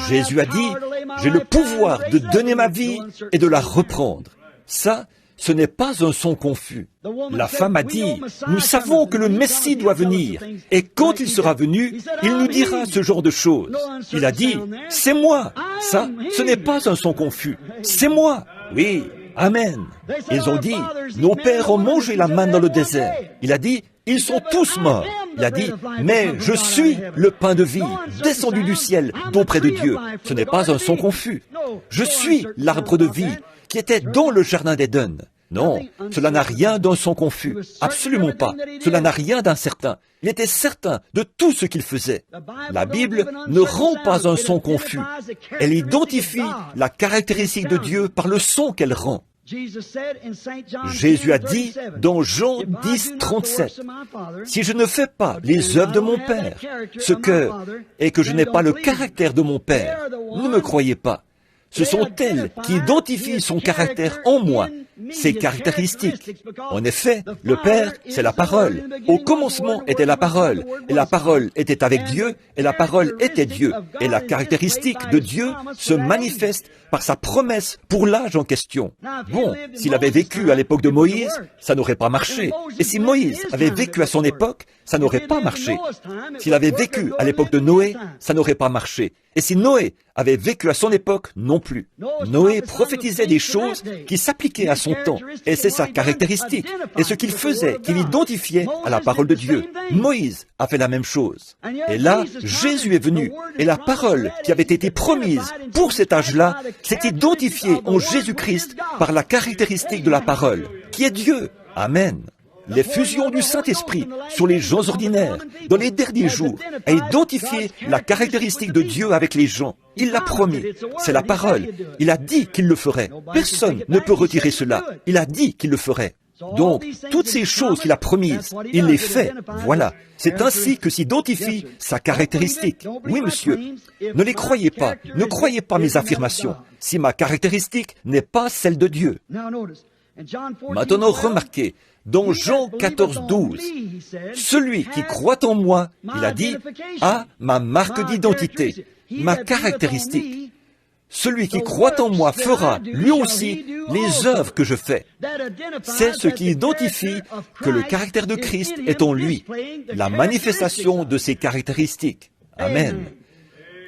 Jésus a dit, « J'ai le pouvoir de donner ma vie et de la reprendre. » Ça, ce n'est pas un son confus. La femme a dit, « Nous savons que le Messie doit venir, et quand il sera venu, il nous dira ce genre de choses. » Il a dit, « C'est moi. » Ça, ce n'est pas un son confus. « C'est moi. » Oui, Amen. Ils ont dit, « Nos pères ont mangé la manne dans le désert. » Il a dit, « Ils sont tous morts. » Il a dit, « Mais je suis le pain de vie, descendu du ciel, d'auprès de Dieu. » Ce n'est pas un son confus. « Je suis l'arbre de vie qui était dans le jardin d'Éden. » Non, cela n'a rien d'un son confus. Absolument pas. Cela n'a rien d'incertain. Il était certain de tout ce qu'il faisait. La Bible ne rend pas un son confus. Elle identifie la caractéristique de Dieu par le son qu'elle rend. Jésus a dit dans Jean 10:37, « Si je ne fais pas les œuvres de mon Père, et que je n'ai pas le caractère de mon Père, ne me croyez pas. Ce sont elles qui identifient son caractère en moi, ses caractéristiques. En effet, le Père, c'est la parole. Au commencement était la parole, et la parole était avec Dieu, et la parole était Dieu. Et la caractéristique de Dieu se manifeste par sa promesse pour l'âge en question. Bon, s'il avait vécu à l'époque de Moïse, ça n'aurait pas marché. Et si Moïse avait vécu à son époque, ça n'aurait pas marché. S'il avait vécu à l'époque de Noé, ça n'aurait pas marché. Et si Noé avait vécu à son époque, non plus. Noé prophétisait des choses qui s'appliquaient à son temps. Et c'est sa caractéristique. Et ce qu'il faisait, qu'il identifiait à la parole de Dieu. Moïse a fait la même chose. Et là, Jésus est venu. Et la parole qui avait été promise pour cet âge-là s'est identifiée en Jésus-Christ par la caractéristique de la parole, qui est Dieu. Amen. L'effusion du Saint-Esprit sur les gens ordinaires, dans les derniers jours, a identifié la caractéristique de Dieu avec les gens. Il l'a promis. C'est la parole. Il a dit qu'il le ferait. Personne ne peut retirer cela. Il a dit qu'il le ferait. Donc, toutes ces choses qu'il a promises, il les fait. Voilà. C'est ainsi que s'identifie sa caractéristique. Oui, monsieur. Ne les croyez pas. Ne croyez pas mes affirmations. Si ma caractéristique n'est pas celle de Dieu. Maintenant, remarquez, dans Jean 14:12, celui qui croit en moi, il a dit, a ma marque d'identité, ma caractéristique. Celui qui croit en moi fera, lui aussi, les œuvres que je fais. C'est ce qui identifie que le caractère de Christ est en lui, la manifestation de ses caractéristiques. Amen.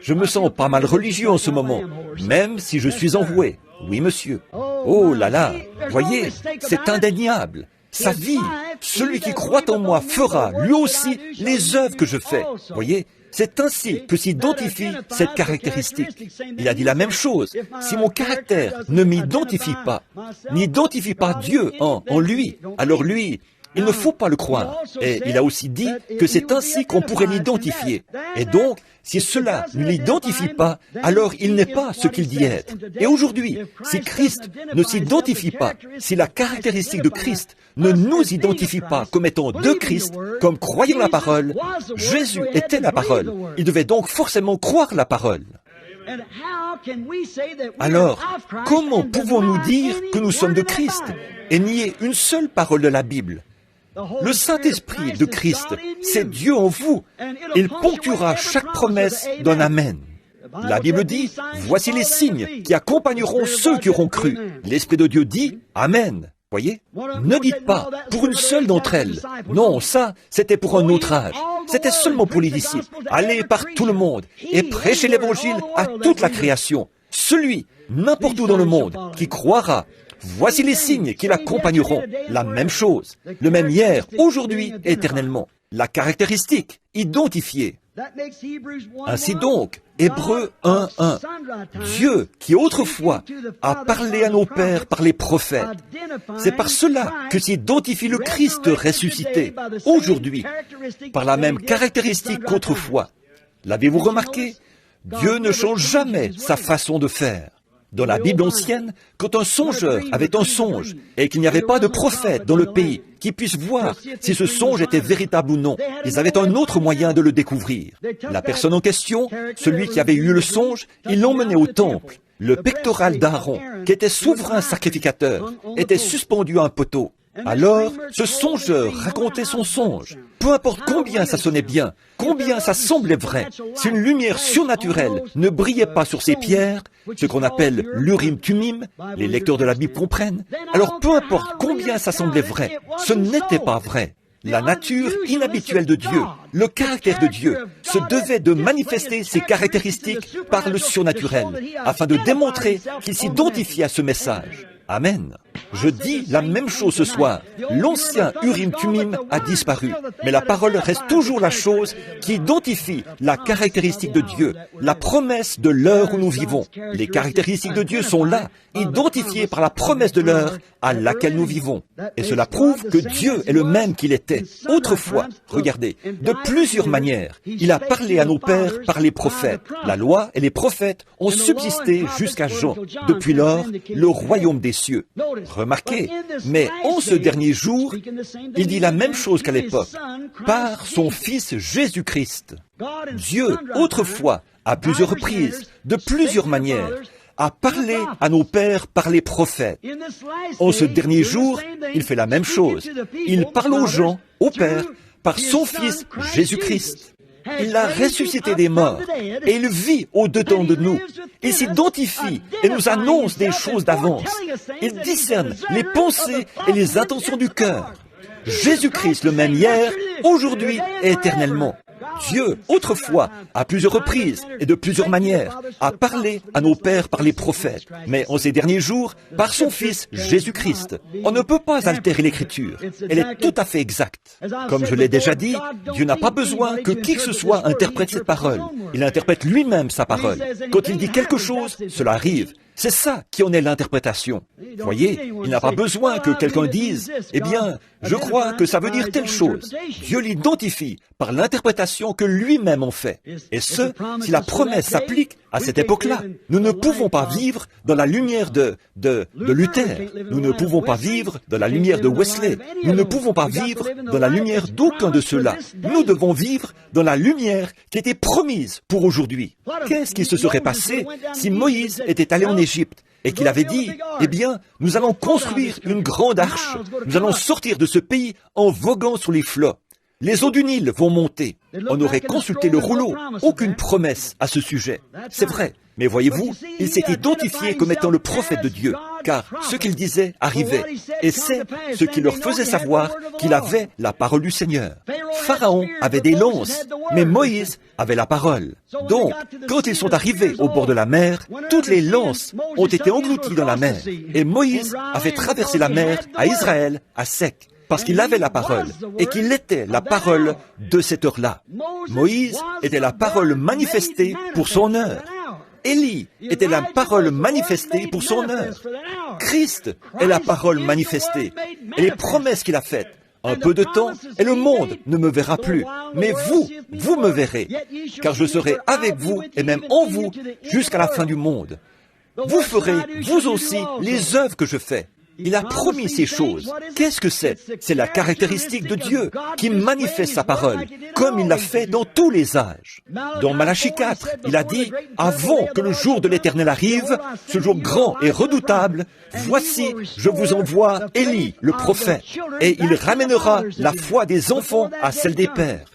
Je me sens pas mal religieux en ce moment, même si je suis envoué. Oui, monsieur. Oh là là, voyez, c'est indéniable. Sa vie, celui qui croit en moi fera, lui aussi, les œuvres que je fais. Voyez, c'est ainsi que s'identifie cette caractéristique. Il a dit la même chose. Si mon caractère ne m'identifie pas, n'identifie pas Dieu en lui, alors lui, Il ne faut pas le croire. Et il a aussi dit que c'est ainsi qu'on pourrait l'identifier. Et donc, si cela ne l'identifie pas, alors il n'est pas ce qu'il dit être. Et aujourd'hui, si Christ ne s'identifie pas, si la caractéristique de Christ ne nous identifie pas comme étant de Christ, comme croyant la parole, Jésus était la parole. Il devait donc forcément croire la parole. Alors, comment pouvons-nous dire que nous sommes de Christ et nier une seule parole de la Bible? Le Saint-Esprit de Christ, c'est Dieu en vous. Il ponctuera chaque promesse d'un Amen. La Bible dit, voici les signes qui accompagneront ceux qui auront cru. L'Esprit de Dieu dit, Amen. Voyez? Ne dites pas, pour une seule d'entre elles. Non, ça, c'était pour un autre âge. C'était seulement pour les disciples. Allez par tout le monde et prêchez l'Évangile à toute la création. Celui, n'importe où dans le monde, qui croira, voici les signes qui l'accompagneront. La même chose, le même hier, aujourd'hui et éternellement. La caractéristique identifiée. Ainsi donc, Hébreux 1:1, Dieu qui autrefois a parlé à nos pères par les prophètes, c'est par cela que s'identifie le Christ ressuscité, aujourd'hui, par la même caractéristique qu'autrefois. L'avez-vous remarqué? Dieu ne change jamais sa façon de faire. Dans la Bible ancienne, quand un songeur avait un songe et qu'il n'y avait pas de prophète dans le pays qui puisse voir si ce songe était véritable ou non, ils avaient un autre moyen de le découvrir. La personne en question, celui qui avait eu le songe, ils l'emmenait au temple. Le pectoral d'Aaron, qui était souverain sacrificateur, était suspendu à un poteau. Alors, ce songeur racontait son songe. Peu importe combien ça sonnait bien, combien ça semblait vrai, si une lumière surnaturelle ne brillait pas sur ces pierres, ce qu'on appelle l'Urim-Tumim, les lecteurs de la Bible comprennent, alors peu importe combien ça semblait vrai, ce n'était pas vrai. La nature inhabituelle de Dieu, le caractère de Dieu, se devait de manifester ses caractéristiques par le surnaturel, afin de démontrer qu'il s'identifiait à ce message. Amen. Je dis la même chose ce soir. L'ancien Urim-Tumim a disparu, mais la parole reste toujours la chose qui identifie la caractéristique de Dieu, la promesse de l'heure où nous vivons. Les caractéristiques de Dieu sont là, identifiées par la promesse de l'heure à laquelle nous vivons. Et cela prouve que Dieu est le même qu'il était autrefois. Regardez, de plusieurs manières, il a parlé à nos pères par les prophètes. La loi et les prophètes ont subsisté jusqu'à Jean. Depuis lors, le royaume des cieux. Remarquez, mais en ce dernier jour, il dit la même chose qu'à l'époque, par son Fils Jésus-Christ. Dieu, autrefois, à plusieurs reprises, de plusieurs manières, a parlé à nos pères par les prophètes. En ce dernier jour, il fait la même chose. Il parle aux gens, aux pères, par son Fils Jésus-Christ. Il a ressuscité des morts et il vit au-dedans de nous. Il s'identifie et nous annonce des choses d'avance. Il discerne les pensées et les intentions du cœur. Jésus-Christ le même hier, aujourd'hui et éternellement. Dieu, autrefois, à plusieurs reprises et de plusieurs manières, a parlé à nos pères par les prophètes, mais en ces derniers jours, par son Fils Jésus-Christ. On ne peut pas altérer l'Écriture. Elle est tout à fait exacte. Comme je l'ai déjà dit, Dieu n'a pas besoin que qui que ce soit interprète cette parole. Il interprète lui-même sa parole. Quand il dit quelque chose, cela arrive. C'est ça qui en est l'interprétation. Voyez, il n'a pas besoin que quelqu'un dise, « Eh bien, je crois que ça veut dire telle chose. » Dieu l'identifie par l'interprétation que lui-même en fait. Et ce, si la promesse s'applique à cette époque-là, nous ne pouvons pas vivre dans la lumière de Luther. Nous ne pouvons pas vivre dans la lumière de Wesley. Nous ne pouvons pas vivre dans la lumière d'aucun de ceux-là. Nous devons vivre dans la lumière qui était promise pour aujourd'hui. Qu'est-ce qui se serait passé si Moïse était allé en Égypte et qu'il avait dit, eh bien, nous allons construire une grande arche. Nous allons sortir de ce pays en voguant sur les flots. Les eaux du Nil vont monter. On aurait consulté le rouleau. Aucune promesse à ce sujet. C'est vrai. Mais voyez-vous, il s'est identifié comme étant le prophète de Dieu, car ce qu'il disait arrivait. Et c'est ce qui leur faisait savoir qu'il avait la parole du Seigneur. Pharaon avait des lances, mais Moïse avait la parole. Donc, quand ils sont arrivés au bord de la mer, toutes les lances ont été englouties dans la mer. Et Moïse a fait traverser la mer à Israël à sec. Parce qu'il avait la parole, et qu'il était la parole de cette heure-là. Moïse était la parole manifestée pour son heure. Élie était la parole manifestée pour son heure. Christ est la parole manifestée. Et les promesses qu'il a faites, Un peu de temps, et le monde ne me verra plus. Mais vous me verrez, car je serai avec vous et même en vous jusqu'à la fin du monde. Vous ferez, vous aussi, les œuvres que je fais. Il a promis ces choses. Qu'est-ce que c'est? C'est la caractéristique de Dieu qui manifeste sa parole, comme il l'a fait dans tous les âges. Dans Malachie 4, il a dit, « Avant que le jour de l'Éternel arrive, ce jour grand et redoutable, voici, je vous envoie Élie, le prophète, et il ramènera la foi des enfants à celle des pères. »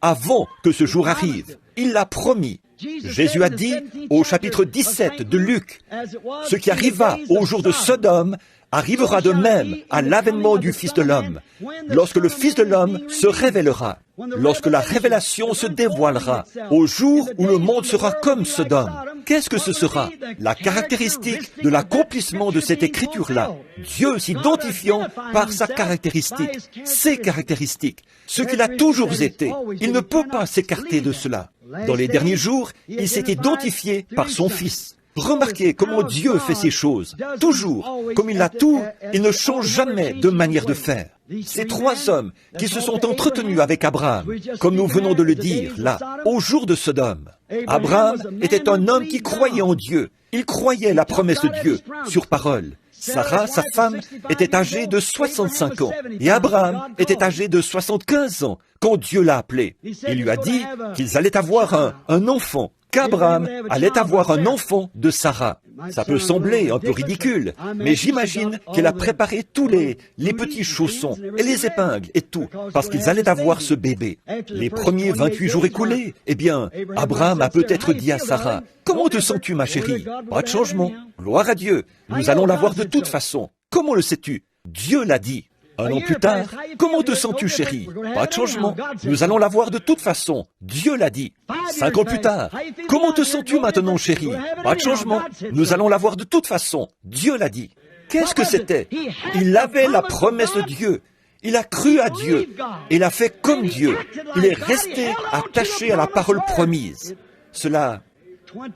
Avant que ce jour arrive, il l'a promis. Jésus a dit au chapitre 17 de Luc, « Ce qui arriva au jour de Sodome arrivera de même à l'avènement du Fils de l'homme, lorsque le Fils de l'homme se révélera, lorsque la révélation se dévoilera, au jour où le monde sera comme Sodome. » Qu'est-ce que ce sera? La caractéristique de l'accomplissement de cette écriture-là. Dieu s'identifiant par sa caractéristique, ses caractéristiques, ce qu'il a toujours été. Il ne peut pas s'écarter de cela. Dans les derniers jours, il s'est identifié par son Fils. Remarquez comment Dieu fait ces choses. Toujours, comme il a tout, il ne change jamais de manière de faire. Ces trois hommes qui se sont entretenus avec Abraham, comme nous venons de le dire là, au jour de Sodome. Abraham était un homme qui croyait en Dieu. Il croyait la promesse de Dieu sur parole. Sarah, sa femme, était âgée de 65 ans et Abraham était âgé de 75 ans quand Dieu l'a appelé. Il lui a dit qu'ils allaient avoir un enfant, qu'Abraham allait avoir un enfant de Sarah. Ça peut sembler un peu ridicule, mais j'imagine qu'elle a préparé tous les petits chaussons et les épingles et tout, parce qu'ils allaient avoir ce bébé. Les premiers 28 jours écoulés, eh bien, Abraham a peut-être dit à Sarah, « Comment te sens-tu, ma chérie? Pas de changement. Gloire à Dieu. Nous allons l'avoir de toute façon. Comment le sais-tu? Dieu l'a dit. » Un an plus tard, « Comment te sens-tu, chérie? Pas de changement. Nous allons l'avoir de toute façon. Dieu l'a dit. » 5 ans plus tard, « Comment te sens-tu maintenant, chérie? Pas de changement. Nous allons l'avoir de toute façon. Dieu l'a dit. » Qu'est-ce que c'était? Il avait la promesse de Dieu. Il a cru à Dieu. Il a fait comme Dieu. Il est resté attaché à la parole promise. Cela,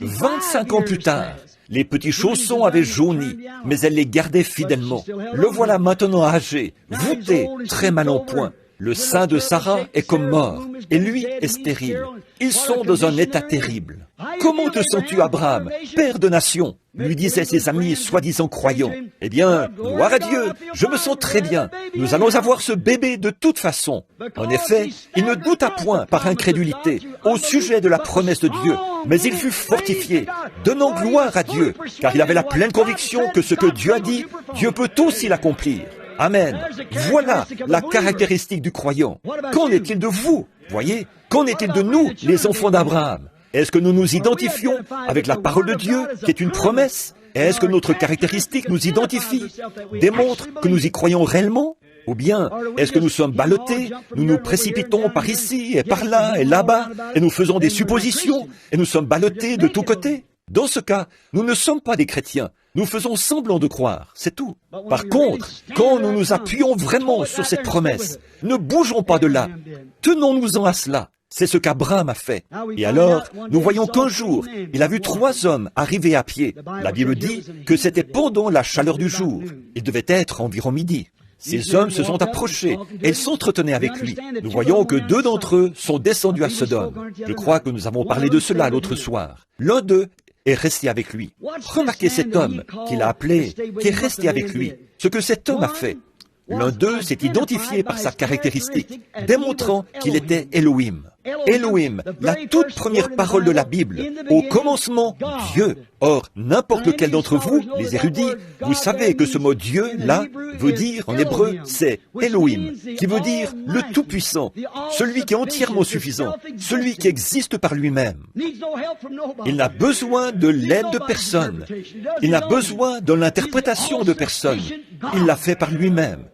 25 ans plus tard, les petits chaussons avaient jauni, mais elle les gardait fidèlement. Le voilà maintenant âgé, voûté, très mal en point. Le sein de Sarah est comme mort, et lui est stérile. Ils sont dans un état terrible. « Comment te sens-tu, Abraham, père de nation ?» lui disaient ses amis soi-disant croyants. « Eh bien, gloire à Dieu, je me sens très bien. Nous allons avoir ce bébé de toute façon. » En effet, il ne douta point par incrédulité au sujet de la promesse de Dieu, mais il fut fortifié, donnant gloire à Dieu, car il avait la pleine conviction que ce que Dieu a dit, Dieu peut aussi l'accomplir. Amen. Voilà la caractéristique du croyant. Qu'en est-il de vous? Voyez, qu'en est-il de nous, les enfants d'Abraham? Est-ce que nous nous identifions avec la parole de Dieu, qui est une promesse? Est-ce que notre caractéristique nous identifie, démontre que nous y croyons réellement? Ou bien, est-ce que nous sommes ballottés, nous nous précipitons par ici et par là et là-bas, et nous faisons des suppositions, et nous sommes ballottés de tous côtés? Dans ce cas, nous ne sommes pas des chrétiens. Nous faisons semblant de croire, c'est tout. Par contre, quand nous nous appuyons vraiment sur cette promesse, ne bougeons pas de là. Tenons-nous-en à cela. C'est ce qu'Abraham a fait. Et alors, nous voyons qu'un jour, il a vu 3 hommes arriver à pied. La Bible dit que c'était pendant la chaleur du jour. Il devait être environ midi. Ces hommes se sont approchés et ils s'entretenaient avec lui. Nous voyons que 2 d'entre eux sont descendus à Sodome. Je crois que nous avons parlé de cela l'autre soir. L'un d'eux est resté avec lui. Remarquez cet homme qu'il a appelé, qui est resté avec lui. Ce que cet homme a fait. L'un d'eux s'est identifié par sa caractéristique, démontrant qu'il était Elohim. Elohim, la toute première parole de la Bible. Au commencement, Dieu. Or, n'importe lequel d'entre vous, les érudits, vous savez que ce mot Dieu, là, veut dire, en hébreu, c'est Elohim, qui veut dire le Tout-Puissant, celui qui est entièrement suffisant, celui qui existe par lui-même. Il n'a besoin de l'aide de personne. Il n'a besoin de l'interprétation de personne. Il l'a fait par lui-même.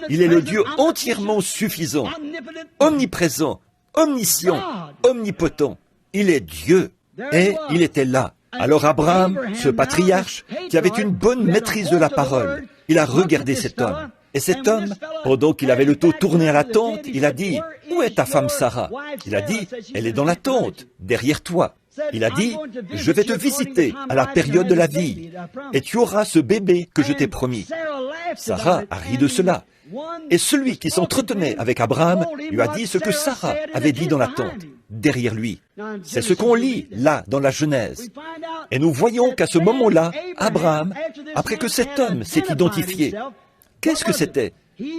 Il est le Dieu entièrement suffisant, omniprésent, omniscient, omnipotent. Il est Dieu. Et il était là. Alors Abraham, ce patriarche, qui avait une bonne maîtrise de la parole, il a regardé cet homme. Et cet homme, pendant qu'il avait le dos tourné à la tente, il a dit, « Où est ta femme Sarah ?» Il a dit, « Elle est dans la tente, derrière toi. » Il a dit, « Je vais te visiter à la période de la vie, et tu auras ce bébé que je t'ai promis. » Sarah a ri de cela. Et celui qui s'entretenait avec Abraham lui a dit ce que Sarah avait dit dans la tente, derrière lui. C'est ce qu'on lit là dans la Genèse. Et nous voyons qu'à ce moment-là, Abraham, après que cet homme s'est identifié, qu'est-ce que c'était?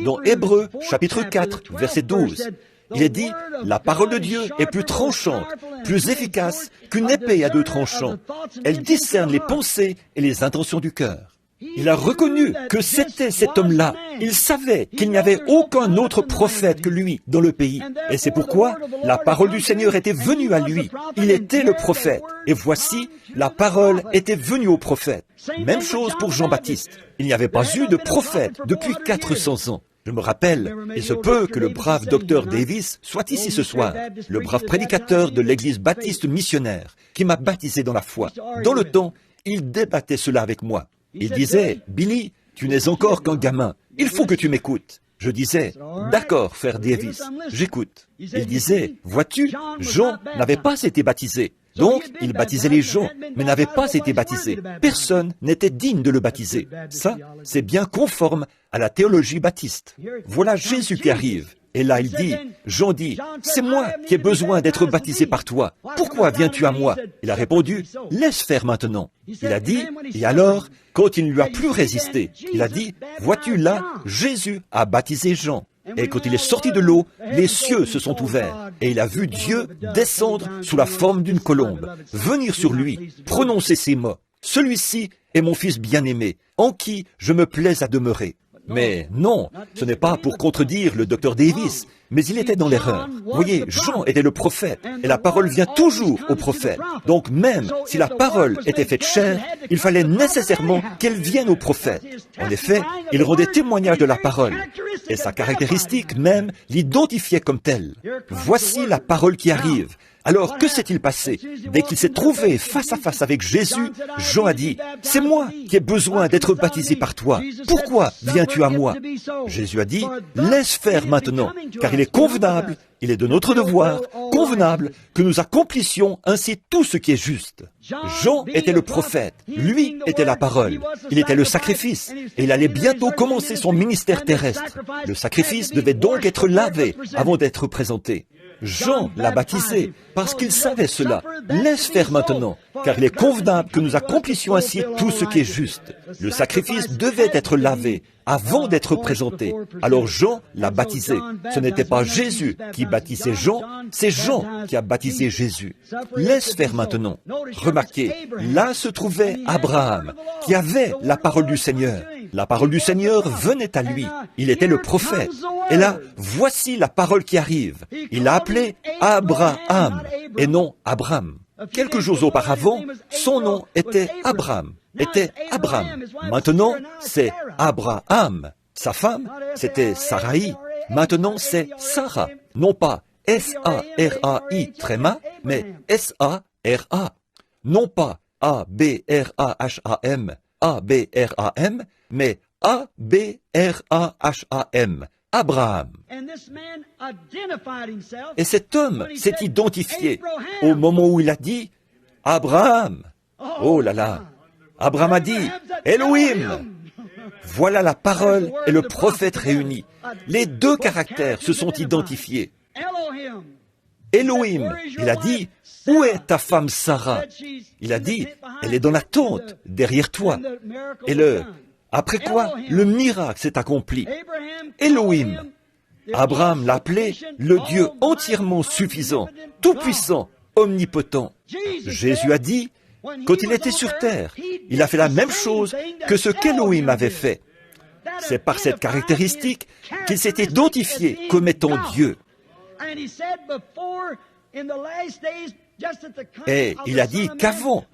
Dans Hébreux, chapitre 4, verset 12, il est dit, « La parole de Dieu est plus tranchante, plus efficace qu'une épée à deux tranchants. Elle discerne les pensées et les intentions du cœur. » Il a reconnu que c'était cet homme-là. Il savait qu'il n'y avait aucun autre prophète que lui dans le pays. Et c'est pourquoi la parole du Seigneur était venue à lui. Il était le prophète. Et voici, la parole était venue au prophète. Même chose pour Jean-Baptiste. Il n'y avait pas eu de prophète depuis 400 ans. Je me rappelle, il se peut que le brave docteur Davis soit ici ce soir, le brave prédicateur de l'église baptiste missionnaire, qui m'a baptisé dans la foi. Dans le temps, il débattait cela avec moi. Il disait, « Billy, tu n'es encore qu'un gamin, il faut que tu m'écoutes. » Je disais, « D'accord, frère Davis, j'écoute. » Il disait, « Vois-tu, Jean n'avait pas été baptisé. Donc, il baptisait les gens, mais n'avait pas été baptisé. Personne n'était digne de le baptiser. Ça, c'est bien conforme à la théologie baptiste. Voilà Jésus qui arrive. Et là, il dit, Jean dit, « C'est moi qui ai besoin d'être baptisé par toi. Pourquoi viens-tu à moi ?» Il a répondu, « Laisse faire maintenant. » Il a dit, et alors, quand il ne lui a plus résisté, il a dit, « Vois-tu là, Jésus a baptisé Jean. » Et quand il est sorti de l'eau, les cieux se sont ouverts, et il a vu Dieu descendre sous la forme d'une colombe, venir sur lui, prononcer ces mots. « Celui-ci est mon fils bien-aimé, en qui je me plais à demeurer. » Mais non, ce n'est pas pour contredire le docteur Davis, mais il était dans l'erreur. Vous voyez, Jean était le prophète, et la parole vient toujours au prophète. Donc même si la parole était faite chair, il fallait nécessairement qu'elle vienne au prophète. En effet, il rendait témoignage de la parole, et sa caractéristique même l'identifiait comme telle. Voici la parole qui arrive. Alors, que s'est-il passé? Dès qu'il s'est trouvé face à face avec Jésus, Jean a dit, « C'est moi qui ai besoin d'être baptisé par toi. Pourquoi viens-tu à moi ?» Jésus a dit, « Laisse faire maintenant, car il est convenable, il est de notre devoir, convenable, que nous accomplissions ainsi tout ce qui est juste. » Jean était le prophète, lui était la parole, il était le sacrifice, et il allait bientôt commencer son ministère terrestre. Le sacrifice devait donc être lavé avant d'être présenté. Jean l'a baptisé parce qu'il savait cela. Laisse faire maintenant, car il est convenable que nous accomplissions ainsi tout ce qui est juste. Le sacrifice devait être lavé avant d'être présenté. Alors Jean l'a baptisé. Ce n'était pas Jésus qui baptisait Jean, c'est Jean qui a baptisé Jésus. Laisse faire maintenant. Remarquez, là se trouvait Abraham, qui avait la parole du Seigneur. La parole du Seigneur venait à lui. Il était le prophète. Et là, voici la parole qui arrive. Il l'a appelé Abraham et non Abram. Quelques jours auparavant, son nom était Abram. Maintenant, c'est Abraham. Sa femme, c'était Sarai. Maintenant, c'est Sarah. Non pas S-A-R-A-I tréma, mais S-A-R-A. Non pas A-B-R-A-H-A-M, A-B-R-A-M, mais A-B-R-A-H-A-M. Abraham. Et cet homme s'est identifié au moment où il a dit Abraham. Oh là là. Abraham a dit Elohim. Voilà la parole et le prophète réunis. Les deux caractères se sont identifiés. Elohim, il a dit, où est ta femme Sarah? Il a dit, elle est dans la tente, derrière toi. Et après quoi, le miracle s'est accompli. Elohim. Abraham l'appelait le Dieu entièrement suffisant, tout-puissant, omnipotent. Jésus a dit, quand il était sur terre, il a fait la même chose que ce qu'Elohim avait fait. C'est par cette caractéristique qu'il s'est identifié comme étant Dieu. Et il a dit qu'avant,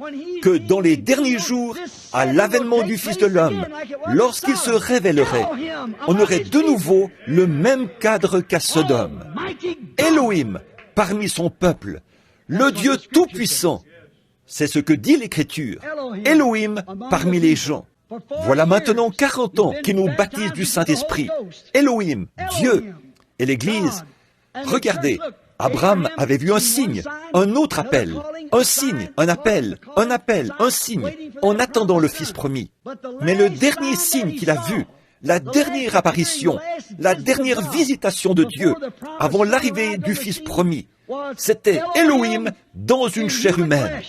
que dans les derniers jours, à l'avènement du Fils de l'homme, lorsqu'il se révélerait, on aurait de nouveau le même cadre qu'à Sodome. Elohim, parmi son peuple, le Dieu tout-puissant, c'est ce que dit l'Écriture. Elohim, parmi les gens. Voilà maintenant 40 ans qu'il nous baptise du Saint-Esprit. Elohim, Dieu. Et l'Église, regardez, Abraham avait vu un signe, un autre appel, un signe, un appel, un signe, en attendant le Fils promis. Mais le dernier signe qu'il a vu, la dernière apparition, la dernière visitation de Dieu, avant l'arrivée du Fils promis, c'était Elohim dans une chair humaine.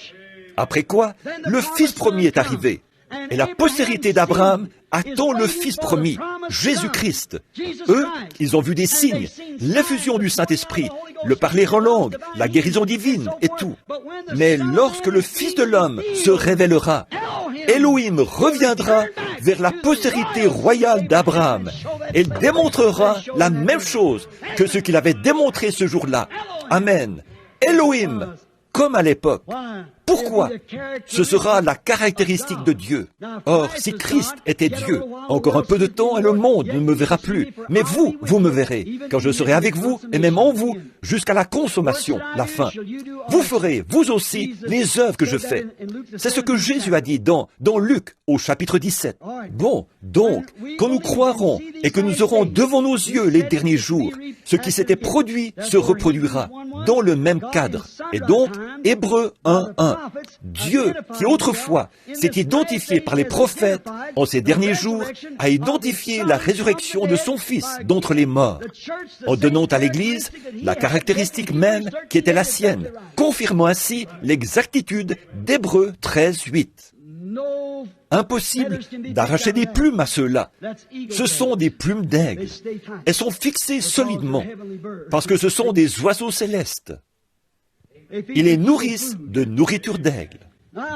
Après quoi, le Fils promis est arrivé. Et la postérité d'Abraham attend le Fils promis, Jésus-Christ. Eux, ils ont vu des signes, l'effusion du Saint-Esprit, le parler en langue, la guérison divine et tout. Mais lorsque le Fils de l'homme se révélera, Elohim reviendra vers la postérité royale d'Abraham et démontrera la même chose que ce qu'il avait démontré ce jour-là. Amen. Elohim, comme à l'époque. Pourquoi? Ce sera la caractéristique de Dieu. Or, si Christ était Dieu, encore un peu de temps et le monde ne me verra plus. Mais vous, vous me verrez, quand je serai avec vous et même en vous, jusqu'à la consommation, la fin. Vous ferez, vous aussi, les œuvres que je fais. C'est ce que Jésus a dit dans Luc, au chapitre 17. Bon, donc, quand nous croirons et que nous aurons devant nos yeux les derniers jours, ce qui s'était produit se reproduira dans le même cadre. Et donc, Hébreux 1:1. Dieu, qui autrefois s'est identifié par les prophètes en ces derniers jours, a identifié la résurrection de son Fils d'entre les morts, en donnant à l'Église la caractéristique même qui était la sienne, confirmant ainsi l'exactitude d'Hébreux 13:8. Impossible d'arracher des plumes à ceux-là. Ce sont des plumes d'aigle. Elles sont fixées solidement, parce que ce sont des oiseaux célestes. Ils les nourrissent de nourriture d'aigle.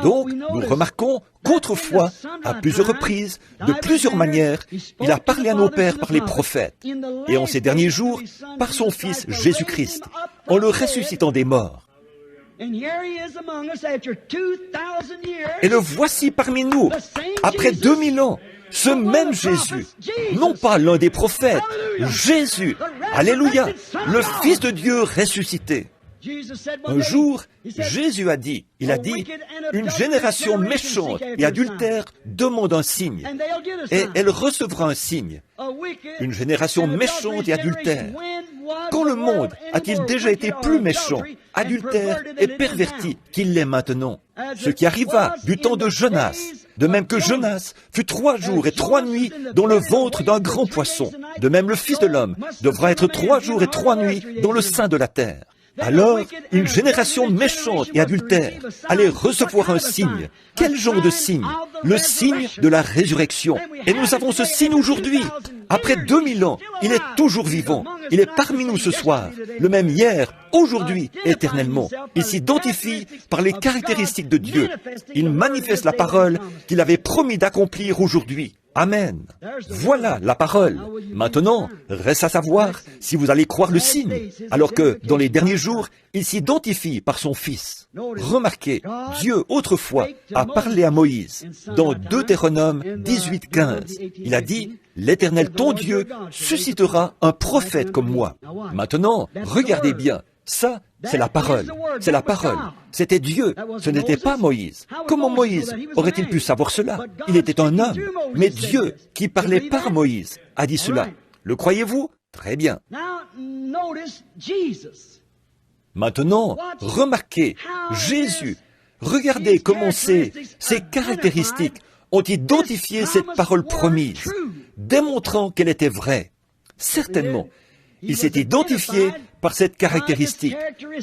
Donc, nous remarquons qu'autrefois, à plusieurs reprises, de plusieurs manières, il a parlé à nos pères par les prophètes, et en ces derniers jours, par son Fils Jésus-Christ, en le ressuscitant des morts. Et le voici parmi nous, après 2000 ans, ce même Jésus, non pas l'un des prophètes, Jésus, alléluia, le Fils de Dieu ressuscité. Un jour, Jésus a dit, une génération méchante et adultère demande un signe, et elle recevra un signe. Une génération méchante et adultère. Quand le monde a-t-il déjà été plus méchant, adultère et perverti qu'il l'est maintenant? Ce qui arriva du temps de Jonas, de même que Jonas fut 3 jours et 3 nuits dans le ventre d'un grand poisson, de même le Fils de l'homme devra être 3 jours et 3 nuits dans le sein de la terre. Alors, une génération méchante et adultère allait recevoir un signe. Quel genre de signe? Le signe de la résurrection. Et nous avons ce signe aujourd'hui. Après 2000 ans, il est toujours vivant. Il est parmi nous ce soir. Le même hier, aujourd'hui, éternellement. Il s'identifie par les caractéristiques de Dieu. Il manifeste la parole qu'il avait promis d'accomplir aujourd'hui. Amen. Voilà la parole. Maintenant, reste à savoir si vous allez croire le signe, alors que dans les derniers jours, il s'identifie par son Fils. Remarquez, Dieu autrefois a parlé à Moïse dans Deutéronome 18:15. Il a dit, « L'Éternel ton Dieu suscitera un prophète comme moi. » Maintenant, regardez bien. Ça, c'est la parole. C'est la parole. C'était Dieu. Ce n'était pas Moïse. Comment Moïse aurait-il pu savoir cela? Il était un homme. Mais Dieu, qui parlait par Moïse, a dit cela. Le croyez-vous? Très bien. Maintenant, remarquez, Jésus, regardez comment ces caractéristiques ont identifié cette parole promise, démontrant qu'elle était vraie. Certainement, il s'est identifié par cette caractéristique,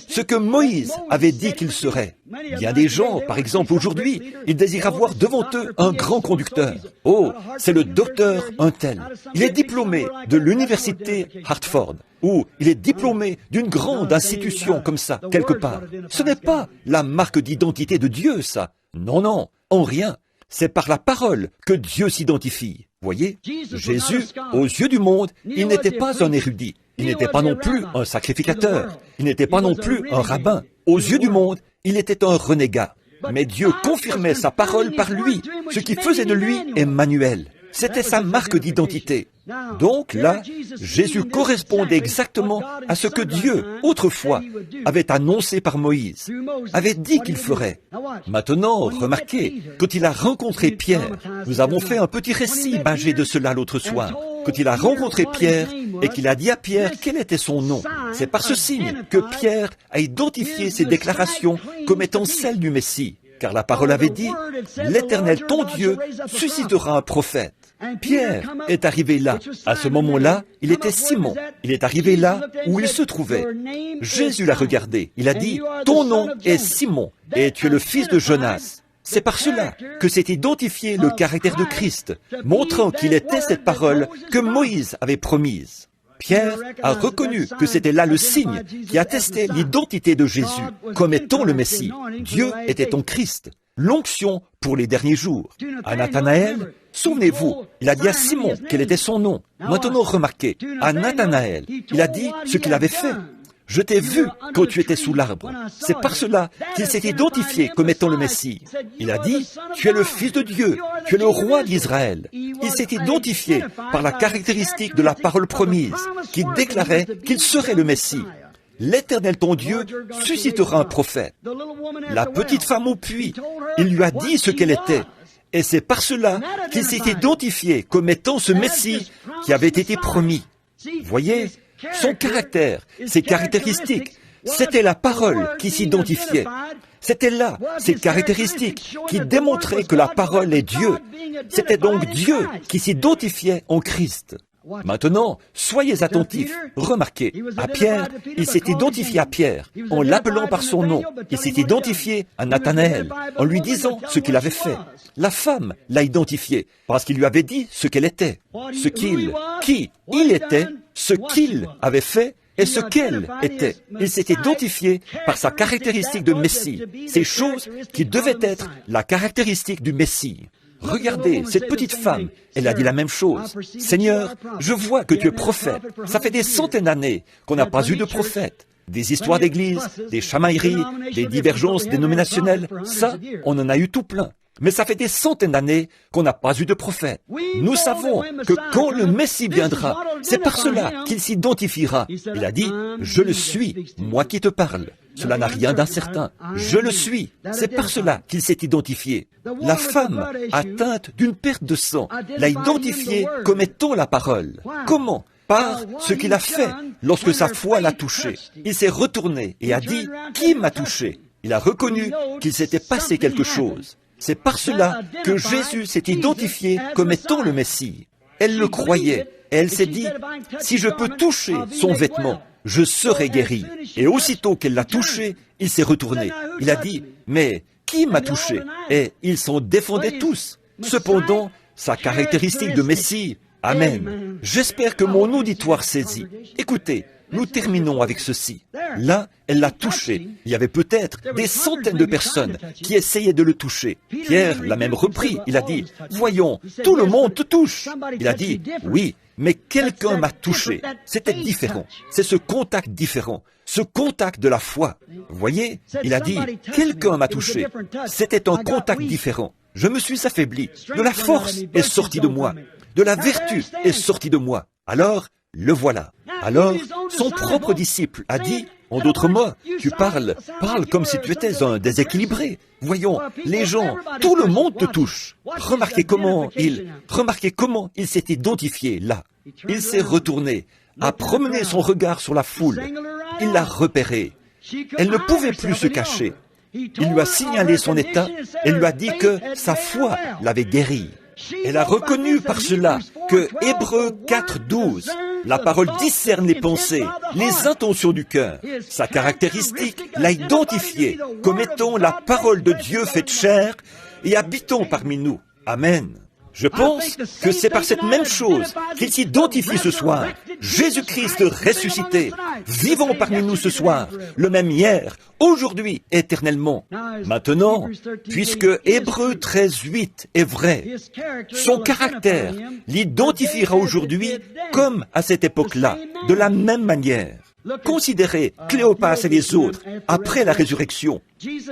ce que Moïse avait dit qu'il serait. Bien des gens, par exemple aujourd'hui, ils désirent avoir devant eux un grand conducteur. Oh, c'est le docteur un tel. Il est diplômé de l'université Hartford, ou il est diplômé d'une grande institution comme ça, quelque part. Ce n'est pas la marque d'identité de Dieu, ça. Non, non, en rien. C'est par la parole que Dieu s'identifie. Voyez, Jésus, aux yeux du monde, il n'était pas un érudit. Il n'était pas non plus un sacrificateur. Il n'était pas non plus un rabbin. Aux yeux du monde, il était un renégat. Mais Dieu confirmait sa parole par lui, ce qui faisait de lui Emmanuel. C'était sa marque d'identité. Donc là, Jésus correspondait exactement à ce que Dieu, autrefois, avait annoncé par Moïse, avait dit qu'il ferait. Maintenant, remarquez, quand il a rencontré Pierre, nous avons fait un petit récit imagé de cela l'autre soir. quand il a rencontré Pierre et qu'il a dit à Pierre quel était son nom. C'est par ce signe que Pierre a identifié ses déclarations comme étant celles du Messie. Car la parole avait dit, « L'Éternel, ton Dieu, suscitera un prophète. » Pierre est arrivé là. À ce moment-là, il était Simon. Il est arrivé là où il se trouvait. Jésus l'a regardé. Il a dit, « Ton nom est Simon, et tu es le fils de Jonas. » C'est par cela que s'est identifié le caractère de Christ, montrant qu'il était cette parole que Moïse avait promise. Pierre a reconnu que c'était là le signe qui attestait l'identité de Jésus comme étant le Messie. Dieu était en Christ, l'onction pour les derniers jours. À Nathanaël, souvenez-vous, il a dit à Simon quel était son nom. Maintenant remarquez, à Nathanaël, il a dit ce qu'il avait fait. Je t'ai vu quand tu étais sous l'arbre. C'est par cela qu'il s'est identifié comme étant le Messie. Il a dit, tu es le Fils de Dieu, tu es le roi d'Israël. Il s'est identifié par la caractéristique de la parole promise, qui déclarait qu'il serait le Messie. L'Éternel ton Dieu suscitera un prophète. La petite femme au puits, il lui a dit ce qu'elle était. Et c'est par cela qu'il s'est identifié comme étant ce Messie qui avait été promis. Voyez, son caractère, ses caractéristiques, c'était la parole qui s'identifiait. C'était là, ces caractéristiques qui démontraient que la parole est Dieu. C'était donc Dieu qui s'identifiait en Christ. Maintenant, soyez attentifs. Remarquez, à Pierre, il s'est identifié à Pierre, en l'appelant par son nom. Il s'est identifié à Nathanaël, en lui disant ce qu'il avait fait. La femme l'a identifié, parce qu'il lui avait dit ce qu'elle était, qui il était, ce qu'il avait fait, et ce qu'elle était. Il s'est identifié par sa caractéristique de Messie, ces choses qui devaient être la caractéristique du Messie. Regardez, cette petite femme, elle a dit la même chose. « Seigneur, je vois que tu es prophète. Ça fait des centaines d'années qu'on n'a pas eu de prophète. Des histoires d'église, des chamailleries, des divergences dénominationnelles, ça, on en a eu tout plein. Mais ça fait des centaines d'années qu'on n'a pas eu de prophète. Nous savons que quand le Messie viendra, c'est par cela qu'il s'identifiera. Il a dit, « Je le suis, moi qui te parle. » Cela n'a rien d'incertain. Je le suis. C'est par cela qu'il s'est identifié. La femme atteinte d'une perte de sang l'a identifié comme étant la parole. Comment ? Par ce qu'il a fait lorsque sa foi l'a touché. Il s'est retourné et a dit, « Qui m'a touché ?» Il a reconnu qu'il s'était passé quelque chose. C'est par cela que Jésus s'est identifié comme étant le Messie. Elle le croyait. Et elle s'est dit, si je peux toucher son vêtement, je serai guéri. Et aussitôt qu'elle l'a touché, il s'est retourné. Il a dit, mais qui m'a touché? Et ils s'en défendaient tous. Cependant, sa caractéristique de Messie, Amen. J'espère que mon auditoire saisit. Écoutez, nous terminons avec ceci. Là, elle l'a touché. Il y avait peut-être des centaines de personnes qui essayaient de le toucher. Pierre l'a même repris. Il a dit, « Voyons, tout le monde te touche. » Il a dit, « Oui, mais quelqu'un m'a touché. » C'était différent. C'est ce contact différent. Ce contact de la foi. Vous voyez, il a dit, « Quelqu'un m'a touché. » C'était un contact différent. Je me suis affaibli. De la force est sortie de moi. De la vertu est sortie de moi. Alors, le voilà. Alors, son propre disciple a dit, en d'autres mots, tu parles comme si tu étais un déséquilibré. Voyons, les gens, tout le monde te touche. Remarquez comment il s'est identifié là. Il s'est retourné, a promené son regard sur la foule. Il l'a repéré. Elle ne pouvait plus se cacher. Il lui a signalé son état et lui a dit que sa foi l'avait guéri. Elle a reconnu par cela que Hébreux 4:12, la parole discerne les pensées, les intentions du cœur. Sa caractéristique l'a identifiée comme étant la parole de Dieu faite chair et habitant parmi nous. Amen. Je pense que c'est par cette même chose qu'il s'identifie ce soir. Jésus-Christ ressuscité, vivant parmi nous ce soir, le même hier, aujourd'hui, éternellement. Maintenant, puisque Hébreux 13:8 est vrai, son caractère l'identifiera aujourd'hui comme à cette époque-là, de la même manière. Considérez Cléopas et les autres après la résurrection.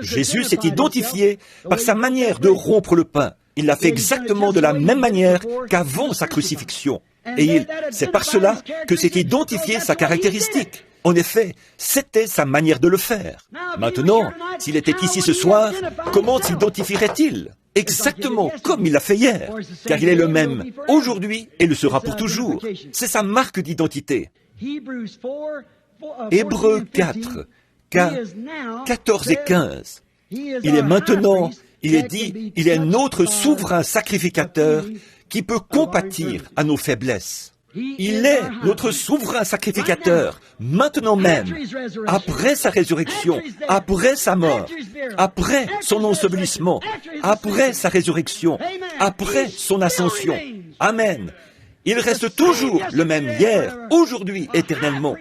Jésus s'est identifié par sa manière de rompre le pain. Il l'a fait exactement de la même manière qu'avant sa crucifixion. Et c'est par cela que s'est identifié sa caractéristique. En effet, c'était sa manière de le faire. Maintenant, s'il était ici ce soir, comment s'identifierait-il? Exactement comme il l'a fait hier, car il est le même aujourd'hui et le sera pour toujours. C'est sa marque d'identité. Hébreux 4, 14 et 15. Il est maintenant, il est dit, il est notre souverain sacrificateur qui peut compatir à nos faiblesses. Il est notre souverain sacrificateur, maintenant même, après sa résurrection, après sa mort, après son ensevelissement, après sa résurrection, après son ascension. Amen. Il reste toujours le même hier, aujourd'hui, éternellement.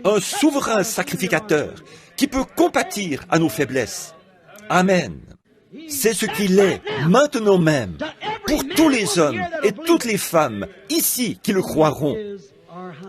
Un souverain sacrificateur qui peut compatir à nos faiblesses. Amen. C'est ce qu'il est, maintenant même, pour tous les hommes et toutes les femmes ici qui le croiront.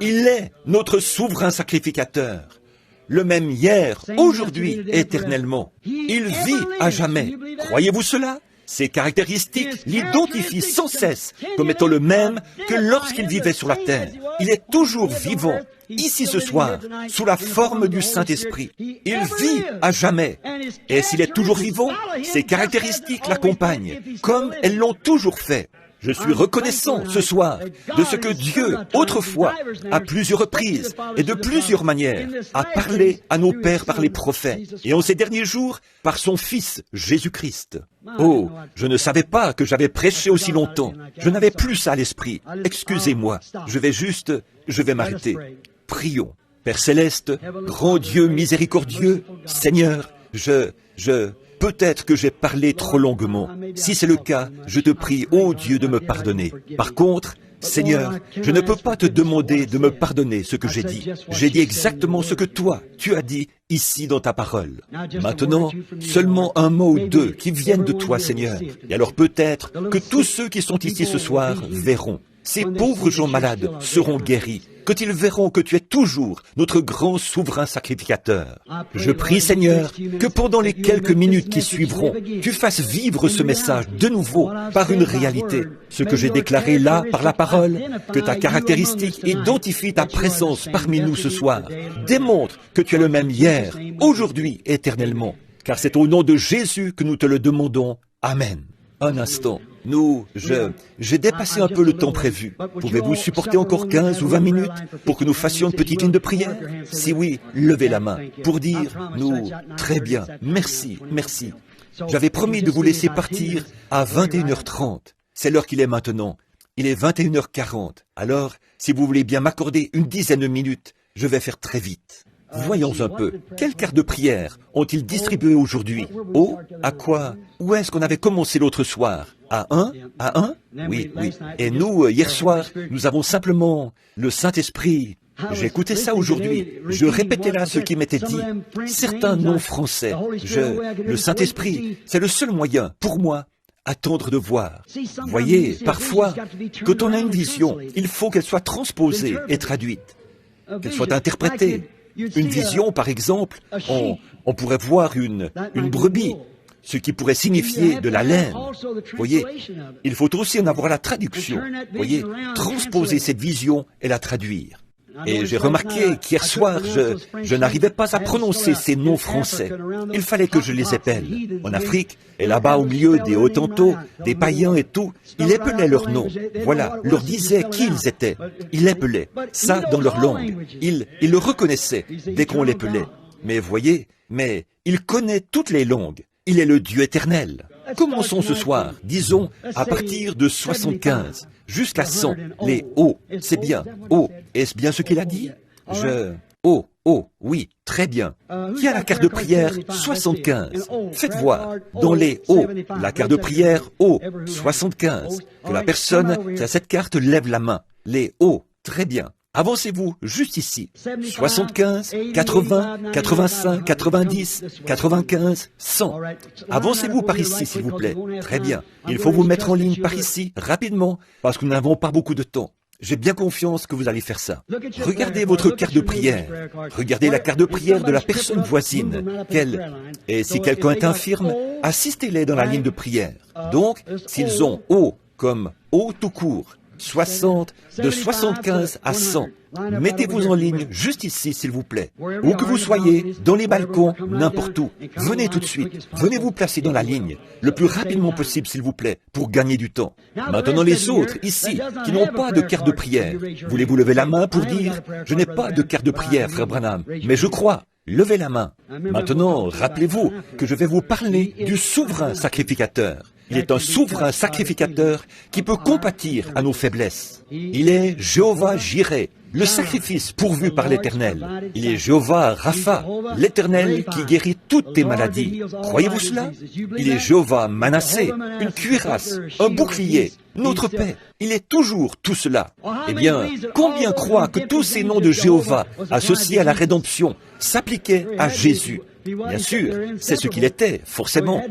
Il est notre souverain sacrificateur, le même hier, aujourd'hui, éternellement. Il vit à jamais. Croyez-vous cela? Ses caractéristiques l'identifient sans cesse comme étant le même que lorsqu'il vivait sur la terre. Il est toujours vivant, ici ce soir, sous la forme du Saint-Esprit. Il vit à jamais. Et s'il est toujours vivant, ses caractéristiques l'accompagnent, comme elles l'ont toujours fait. Je suis reconnaissant ce soir de ce que Dieu, autrefois, à plusieurs reprises et de plusieurs manières, a parlé à nos pères par les prophètes et en ces derniers jours par son Fils Jésus-Christ. Oh, je ne savais pas que j'avais prêché aussi longtemps. Je n'avais plus ça à l'esprit. Excusez-moi, je vais m'arrêter. Prions. Père Céleste, grand Dieu miséricordieux, Seigneur, peut-être que j'ai parlé trop longuement. Si c'est le cas, je te prie, ô Dieu, de me pardonner. Par contre, Seigneur, je ne peux pas te demander de me pardonner ce que j'ai dit. J'ai dit exactement ce que toi, tu as dit ici dans ta parole. Maintenant, seulement un mot ou deux qui viennent de toi, Seigneur. Et alors peut-être que tous ceux qui sont ici ce soir verront. Ces pauvres gens malades seront guéris, quand ils verront que tu es toujours notre grand souverain sacrificateur. Je prie, Seigneur, que pendant les quelques minutes qui suivront, tu fasses vivre ce message de nouveau par une réalité. Ce que j'ai déclaré là par la parole, que ta caractéristique identifie ta présence parmi nous ce soir, démontre que tu es le même hier, aujourd'hui, éternellement. Car c'est au nom de Jésus que nous te le demandons. Amen. Un instant. J'ai dépassé un peu le temps prévu. Pouvez-vous supporter encore 15 ou 20 minutes pour que nous fassions une petite ligne de prière? Si oui, levez la main pour dire, très bien, merci. J'avais promis de vous laisser partir à 21h30. C'est l'heure qu'il est maintenant. Il est 21h40. Alors, si vous voulez bien m'accorder une dizaine de minutes, je vais faire très vite. Voyons un peu, quelle carte de prière ont-ils distribué aujourd'hui? Oh, à quoi? Où est-ce qu'on avait commencé l'autre soir? À 1? À 1? Oui. Et nous, hier soir, nous avons simplement le Saint-Esprit. J'ai écouté ça aujourd'hui. Je répétais là ce qui m'était dit. Certains noms français. Le Saint-Esprit, c'est le seul moyen, pour moi, attendre de voir. Voyez, parfois, quand on a une vision, il faut qu'elle soit transposée et traduite, qu'elle soit interprétée. Une vision, par exemple, on pourrait voir une brebis, ce qui pourrait signifier de la laine. Voyez, il faut aussi en avoir la traduction. Voyez, transposer cette vision et la traduire. Et j'ai remarqué qu'hier soir, je n'arrivais pas à prononcer ces noms français. Il fallait que je les épelle. En Afrique, et là-bas au milieu des Hottentots, des païens et tout, il épelait leurs noms. Voilà, leur disait qui ils étaient. Il épelait, ça dans leur langue. Il le reconnaissait dès qu'on l'épelait. Mais voyez, il connaît toutes les langues. Il est le Dieu éternel. Commençons ce soir, disons, à partir de 75, jusqu'à 100, les O, c'est bien, O, est-ce bien ce qu'il a dit? Oui, très bien. Qui a la carte de prière 75? Faites voir, dans les O, la carte de prière O, 75, que la personne qui a cette carte lève la main. Les O, très bien. Avancez-vous juste ici. 75, 80, 85, 90, 95, 100. Avancez-vous par ici, s'il vous plaît. Très bien. Il faut vous mettre en ligne par ici, rapidement, parce que nous n'avons pas beaucoup de temps. J'ai bien confiance que vous allez faire ça. Regardez votre carte de prière. Regardez la carte de prière de la personne voisine. Et si quelqu'un est infirme, assistez-les dans la ligne de prière. Donc, s'ils ont O comme O tout court, 60, de 75 à 100. Mettez-vous en ligne juste ici, s'il vous plaît. Où que vous soyez, dans les balcons, n'importe où. Venez tout de suite. Venez vous placer dans la ligne, le plus rapidement possible, s'il vous plaît, pour gagner du temps. Maintenant, les autres, ici, qui n'ont pas de carte de prière, voulez-vous lever la main pour dire « Je n'ai pas de carte de prière, frère Branham, mais je crois ». Levez la main. Maintenant, rappelez-vous que je vais vous parler du souverain sacrificateur. Il est un souverain sacrificateur qui peut compatir à nos faiblesses. Il est Jéhovah Jireh, le sacrifice pourvu par l'Éternel. Il est Jéhovah Rapha, l'Éternel qui guérit toutes tes maladies. Croyez-vous cela? Il est Jéhovah Manassé, une cuirasse, un bouclier, notre paix. Il est toujours tout cela. Eh bien, combien croient que tous ces noms de Jéhovah associés à la rédemption s'appliquaient à Jésus? Bien sûr, c'est ce qu'il était, forcément.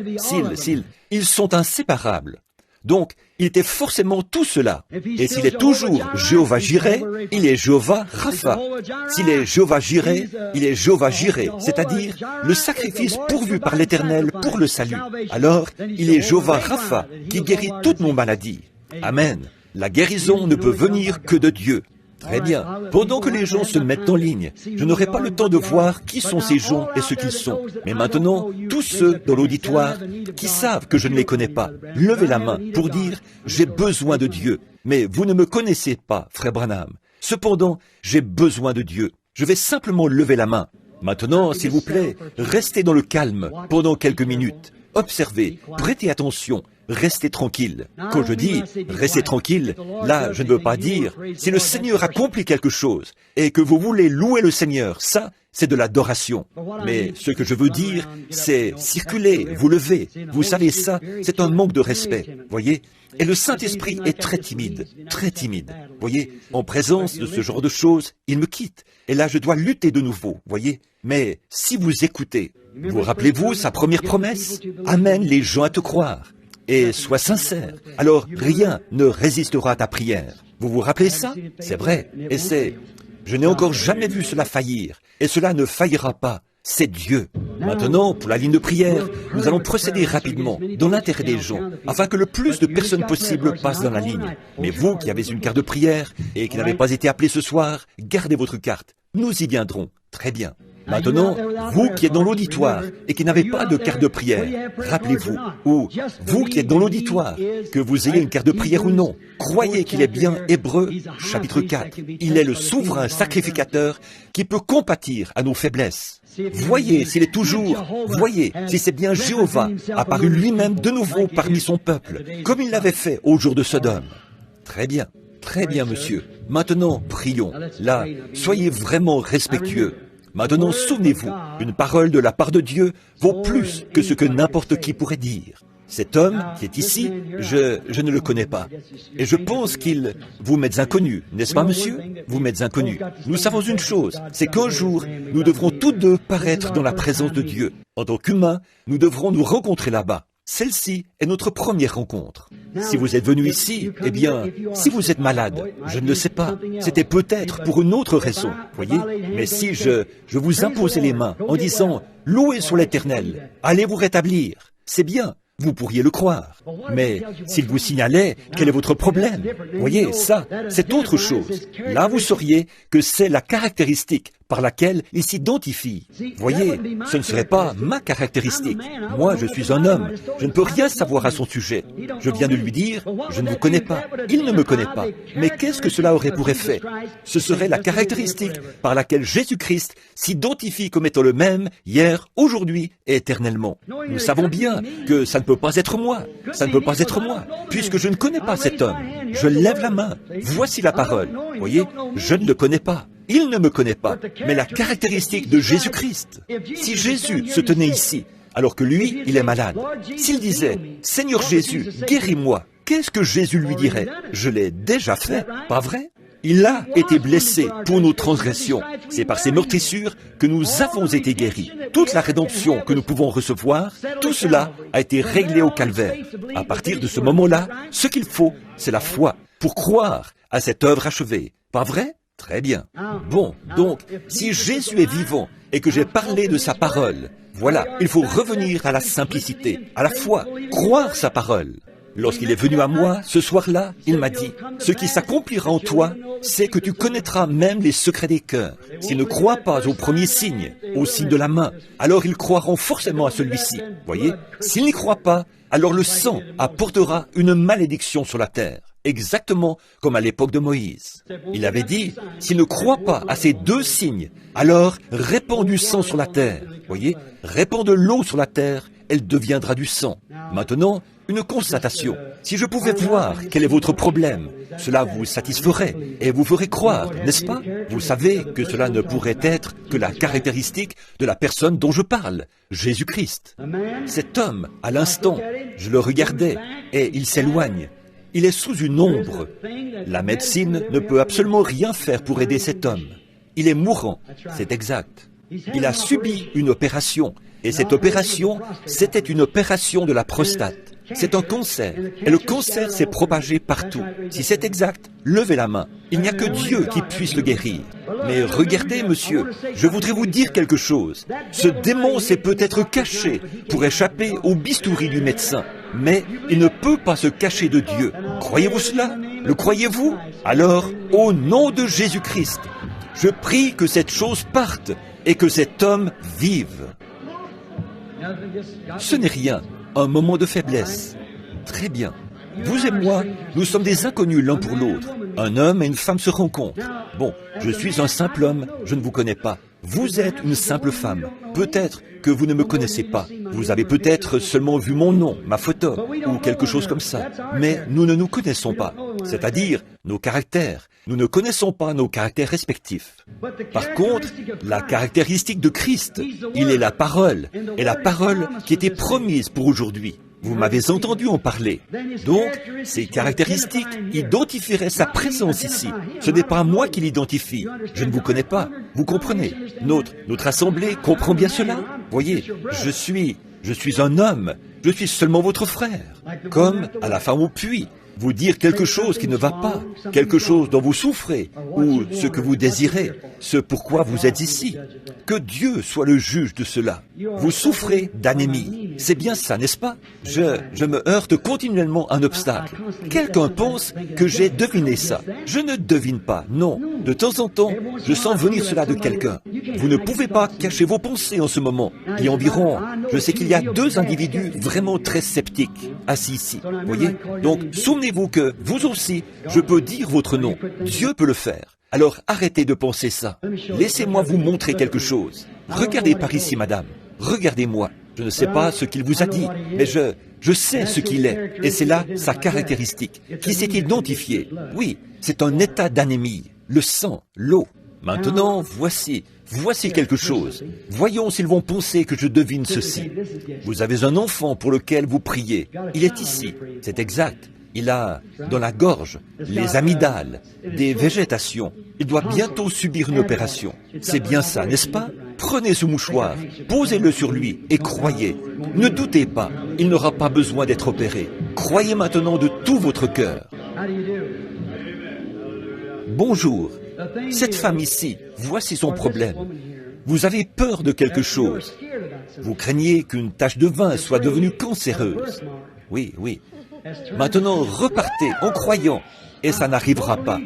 Ils sont inséparables. Donc, il était forcément tout cela. Et s'il est toujours Jéhovah Jireh, il est Jéhovah Rapha. S'il est Jéhovah Jireh, il est Jéhovah Jireh, c'est-à-dire le sacrifice pourvu par l'Éternel pour le salut. Alors, il est Jéhovah Rapha qui guérit toutes nos maladies. Amen. La guérison ne peut venir que de Dieu. Très bien. Pendant que les gens se mettent en ligne, je n'aurai pas le temps de voir qui sont ces gens et ce qu'ils sont. Mais maintenant, tous ceux dans l'auditoire qui savent que je ne les connais pas, levez la main pour dire « J'ai besoin de Dieu ». Mais vous ne me connaissez pas, frère Branham. Cependant, j'ai besoin de Dieu. Je vais simplement lever la main. Maintenant, s'il vous plaît, restez dans le calme pendant quelques minutes. Observez, prêtez attention. Restez tranquille. Quand je dis « restez tranquille », là, je ne veux pas dire « si le Seigneur accomplit quelque chose et que vous voulez louer le Seigneur », ça, c'est de l'adoration. Mais ce que je veux dire, c'est circuler, vous lever. Vous savez ça, c'est un manque de respect, voyez. Et le Saint-Esprit est très timide, voyez. En présence de ce genre de choses, il me quitte. Et là, je dois lutter de nouveau, voyez. Mais si vous écoutez, vous rappelez-vous sa première promesse? Amène les gens à te croire. Et sois sincère, alors rien ne résistera à ta prière. Vous vous rappelez ça? C'est vrai, et je n'ai encore jamais vu cela faillir, et cela ne faillira pas. C'est Dieu. Maintenant, pour la ligne de prière, nous allons procéder rapidement, dans l'intérêt des gens, afin que le plus de personnes possible passent dans la ligne. Mais vous qui avez une carte de prière, et qui n'avez pas été appelé ce soir, gardez votre carte. Nous y viendrons. Très bien. Maintenant, vous qui êtes dans l'auditoire et qui n'avez pas de carte de prière, rappelez-vous, ou vous qui êtes dans l'auditoire, que vous ayez une carte de prière ou non, croyez qu'il est bien Hébreux, chapitre 4. Il est le souverain sacrificateur qui peut compatir à nos faiblesses. Voyez s'il est toujours, voyez si c'est bien Jéhovah apparu lui-même de nouveau parmi son peuple, comme il l'avait fait au jour de Sodome. Très bien, monsieur. Maintenant, prions. Là, soyez vraiment respectueux. Maintenant, souvenez-vous, une parole de la part de Dieu vaut plus que ce que n'importe qui pourrait dire. Cet homme qui est ici, je ne le connais pas. Et je pense vous m'êtes inconnu, n'est-ce pas, monsieur? Vous m'êtes inconnu. Nous savons une chose, c'est qu'un jour, nous devrons tous deux paraître dans la présence de Dieu. En tant qu'humains, nous devrons nous rencontrer là-bas. Celle-ci est notre première rencontre. Si vous êtes venu ici, eh bien, si vous êtes malade, je ne le sais pas, c'était peut-être pour une autre raison, voyez. Mais si je vous imposais les mains en disant « Louez sur l'Éternel, allez vous rétablir », c'est bien, vous pourriez le croire. Mais s'il vous signalait quel est votre problème, voyez, ça, c'est autre chose. Là, vous sauriez que c'est la caractéristique par laquelle il s'identifie. Voyez, ce ne serait pas ma caractéristique. Moi, je suis un homme. Je ne peux rien savoir à son sujet. Je viens de lui dire, je ne vous connais pas. Il ne me connaît pas. Mais qu'est-ce que cela aurait pour effet? Ce serait la caractéristique par laquelle Jésus-Christ s'identifie comme étant le même hier, aujourd'hui et éternellement. Nous savons bien que ça ne peut pas être moi. Ça ne peut pas être moi, puisque je ne connais pas cet homme. Je lève la main. Voici la parole. Voyez, je ne le connais pas. Il ne me connaît pas, mais la caractéristique de Jésus-Christ. Si Jésus se tenait ici, alors que lui, il est malade, s'il disait « Seigneur Jésus, guéris-moi », qu'est-ce que Jésus lui dirait? Je l'ai déjà fait, pas vrai? Il a été blessé pour nos transgressions. C'est par ses meurtrissures que nous avons été guéris. Toute la rédemption que nous pouvons recevoir, tout cela a été réglé au calvaire. À partir de ce moment-là, ce qu'il faut, c'est la foi pour croire à cette œuvre achevée. Pas vrai? Très bien. Bon, donc, si Jésus est vivant et que j'ai parlé de sa parole, voilà, il faut revenir à la simplicité, à la foi, croire sa parole. Lorsqu'il est venu à moi, ce soir-là, il m'a dit, « Ce qui s'accomplira en toi, c'est que tu connaîtras même les secrets des cœurs. S'ils ne croient pas au premier signe, au signe de la main, alors ils croiront forcément à celui-ci. Voyez, s'ils n'y croient pas, alors le sang apportera une malédiction sur la terre. » Exactement comme à l'époque de Moïse. Il avait dit, s'il ne croit pas à ces deux signes, alors répands du sang sur la terre. Voyez, répands de l'eau sur la terre, elle deviendra du sang. Maintenant, une constatation. Si je pouvais voir quel est votre problème, cela vous satisferait et vous ferait croire, n'est-ce pas? Vous savez que cela ne pourrait être que la caractéristique de la personne dont je parle, Jésus-Christ. Cet homme, à l'instant, je le regardais et il s'éloigne. Il est sous une ombre. La médecine ne peut absolument rien faire pour aider cet homme. Il est mourant, c'est exact. Il a subi une opération, et cette opération, c'était une opération de la prostate. C'est un cancer, et le cancer s'est propagé partout. Si c'est exact, levez la main. Il n'y a que Dieu qui puisse le guérir. Mais regardez, monsieur, je voudrais vous dire quelque chose. Ce démon s'est peut-être caché pour échapper au bistouri du médecin. Mais il ne peut pas se cacher de Dieu. Croyez-vous cela? Le croyez-vous? Alors, au nom de Jésus-Christ, je prie que cette chose parte et que cet homme vive. Ce n'est rien, un moment de faiblesse. Très bien. Vous et moi, nous sommes des inconnus l'un pour l'autre. Un homme et une femme se rencontrent. Bon, je suis un simple homme, je ne vous connais pas. Vous êtes une simple femme. Peut-être que vous ne me connaissez pas. Vous avez peut-être seulement vu mon nom, ma photo, ou quelque chose comme ça. Mais nous ne nous connaissons pas, c'est-à-dire nos caractères. Nous ne connaissons pas nos caractères respectifs. Par contre, la caractéristique de Christ, il est la parole, et la parole qui était promise pour aujourd'hui. Vous m'avez entendu en parler. Donc, ces caractéristiques identifieraient sa présence ici. Ce n'est pas moi qui l'identifie. Je ne vous connais pas. Vous comprenez? Notre assemblée comprend bien cela. Voyez, je suis un homme. Je suis seulement votre frère. Comme à la femme au puits. Vous dire quelque chose qui ne va pas, quelque chose dont vous souffrez, ou ce que vous désirez, ce pourquoi vous êtes ici. Que Dieu soit le juge de cela. Vous souffrez d'anémie. C'est bien ça, n'est-ce pas? Je me heurte continuellement à un obstacle. Quelqu'un pense que j'ai deviné ça. Je ne devine pas, non. De temps en temps, je sens venir cela de quelqu'un. Vous ne pouvez pas cacher vos pensées en ce moment. Il y a environ, je sais qu'il y a 2 individus vraiment très sceptiques assis ici. Voyez? Donc, souvenez-vous que, vous aussi, je peux dire votre nom. Dieu peut le faire. Alors, arrêtez de penser ça. Laissez-moi vous montrer quelque chose. Regardez par ici, madame. Regardez-moi. Je ne sais pas ce qu'il vous a dit, mais je sais ce qu'il est. Et c'est là sa caractéristique, qui s'est identifiée. Oui, c'est un état d'anémie. Le sang, l'eau. Maintenant, voici quelque chose. Voyons s'ils vont penser que je devine ceci. Vous avez un enfant pour lequel vous priez. Il est ici, c'est exact. Il a, dans la gorge, les amygdales, des végétations. Il doit bientôt subir une opération. C'est bien ça, n'est-ce pas? Prenez ce mouchoir, posez-le sur lui et croyez. Ne doutez pas, il n'aura pas besoin d'être opéré. Croyez maintenant de tout votre cœur. Bonjour. Cette femme ici, voici son problème. Vous avez peur de quelque chose. Vous craignez qu'une tache de vin soit devenue cancéreuse. Oui. Maintenant, repartez en croyant, et ça n'arrivera pas.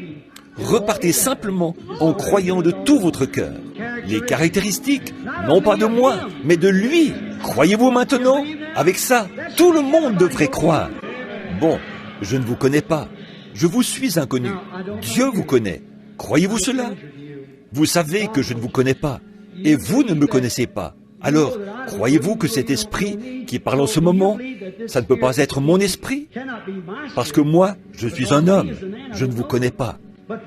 Repartez simplement en croyant de tout votre cœur. Les caractéristiques, non pas de moi, mais de lui. Croyez-vous maintenant? Avec ça, tout le monde devrait croire. Bon, je ne vous connais pas. Je vous suis inconnu. Dieu vous connaît. Croyez-vous cela? Vous savez que je ne vous connais pas, et vous ne me connaissez pas. Alors, croyez-vous que cet esprit qui parle en ce moment, ça ne peut pas être mon esprit? Parce que moi, je suis un homme, je ne vous connais pas.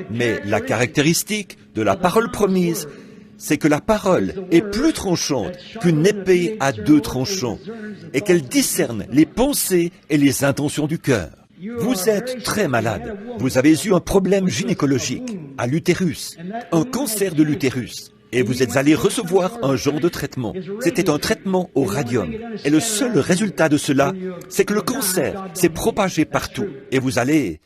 Mais la caractéristique de la parole promise, c'est que la parole est plus tranchante qu'une épée à 2 tranchants, et qu'elle discerne les pensées et les intentions du cœur. Vous êtes très malade. Vous avez eu un problème gynécologique, à l'utérus, un cancer de l'utérus. Et vous êtes allé recevoir un genre de traitement. C'était un traitement au radium. Et le seul résultat de cela, c'est que le cancer s'est propagé partout. Et vous allez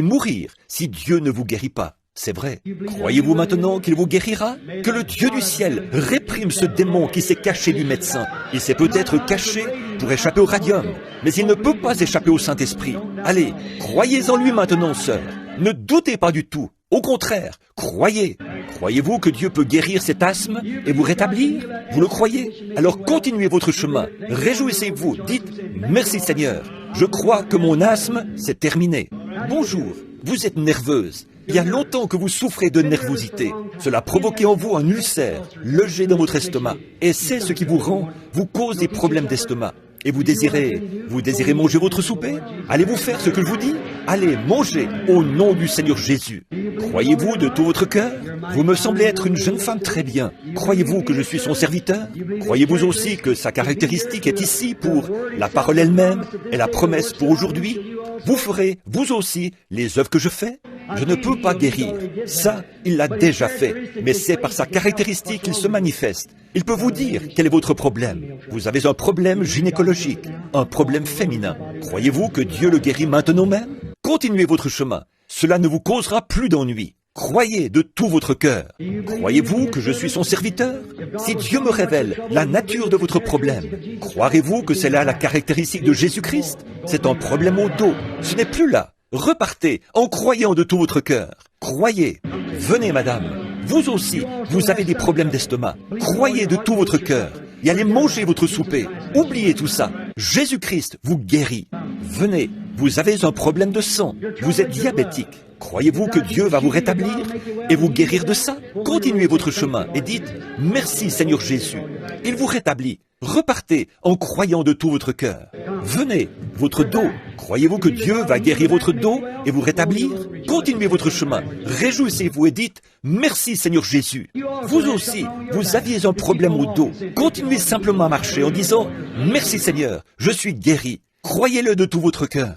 mourir si Dieu ne vous guérit pas. C'est vrai. Croyez-vous maintenant qu'il vous guérira? Que le Dieu du ciel réprime ce démon qui s'est caché du médecin. Il s'est peut-être caché pour échapper au radium, mais il ne peut pas échapper au Saint-Esprit. Allez, croyez en lui maintenant, sœur. Ne doutez pas du tout. Au contraire, croyez. Croyez-vous que Dieu peut guérir cet asthme et vous rétablir? Vous le croyez? Alors continuez votre chemin. Réjouissez-vous. Dites « Merci Seigneur. Je crois que mon asthme s'est terminé. » Bonjour, vous êtes nerveuse. Il y a longtemps que vous souffrez de nervosité. Cela a provoqué en vous un ulcère logé dans votre estomac. Et c'est ce qui vous cause des problèmes d'estomac. Et vous désirez manger votre souper? Allez-vous faire ce que je vous dis? Allez, mangez au nom du Seigneur Jésus. Croyez-vous de tout votre cœur? Vous me semblez être une jeune femme très bien. Croyez-vous que je suis son serviteur? Croyez-vous aussi que sa caractéristique est ici pour la parole elle-même et la promesse pour aujourd'hui? Vous ferez, vous aussi, les œuvres que je fais? Je ne peux pas guérir. Ça, il l'a déjà fait. Mais c'est par sa caractéristique qu'il se manifeste. Il peut vous dire quel est votre problème. Vous avez un problème gynécologique, un problème féminin. Croyez-vous que Dieu le guérit maintenant même? Continuez votre chemin. Cela ne vous causera plus d'ennui. Croyez de tout votre cœur. Croyez-vous que je suis son serviteur? Si Dieu me révèle la nature de votre problème, croirez-vous que c'est là la caractéristique de Jésus-Christ? C'est un problème au dos. Ce n'est plus là. Repartez en croyant de tout votre cœur. Croyez. Venez, madame. Vous aussi, vous avez des problèmes d'estomac. Croyez de tout votre cœur et allez manger votre souper. Oubliez tout ça. Jésus-Christ vous guérit. Venez. Vous avez un problème de sang. Vous êtes diabétique. Croyez-vous que Dieu va vous rétablir et vous guérir de ça? Continuez votre chemin et dites « Merci Seigneur Jésus ». Il vous rétablit. Repartez en croyant de tout votre cœur. Venez, votre dos. Croyez-vous que Dieu va guérir votre dos et vous rétablir? Continuez votre chemin. Réjouissez-vous et dites « Merci Seigneur Jésus ». Vous aussi, vous aviez un problème au dos. Continuez simplement à marcher en disant « Merci Seigneur, je suis guéri ». Croyez-le de tout votre cœur.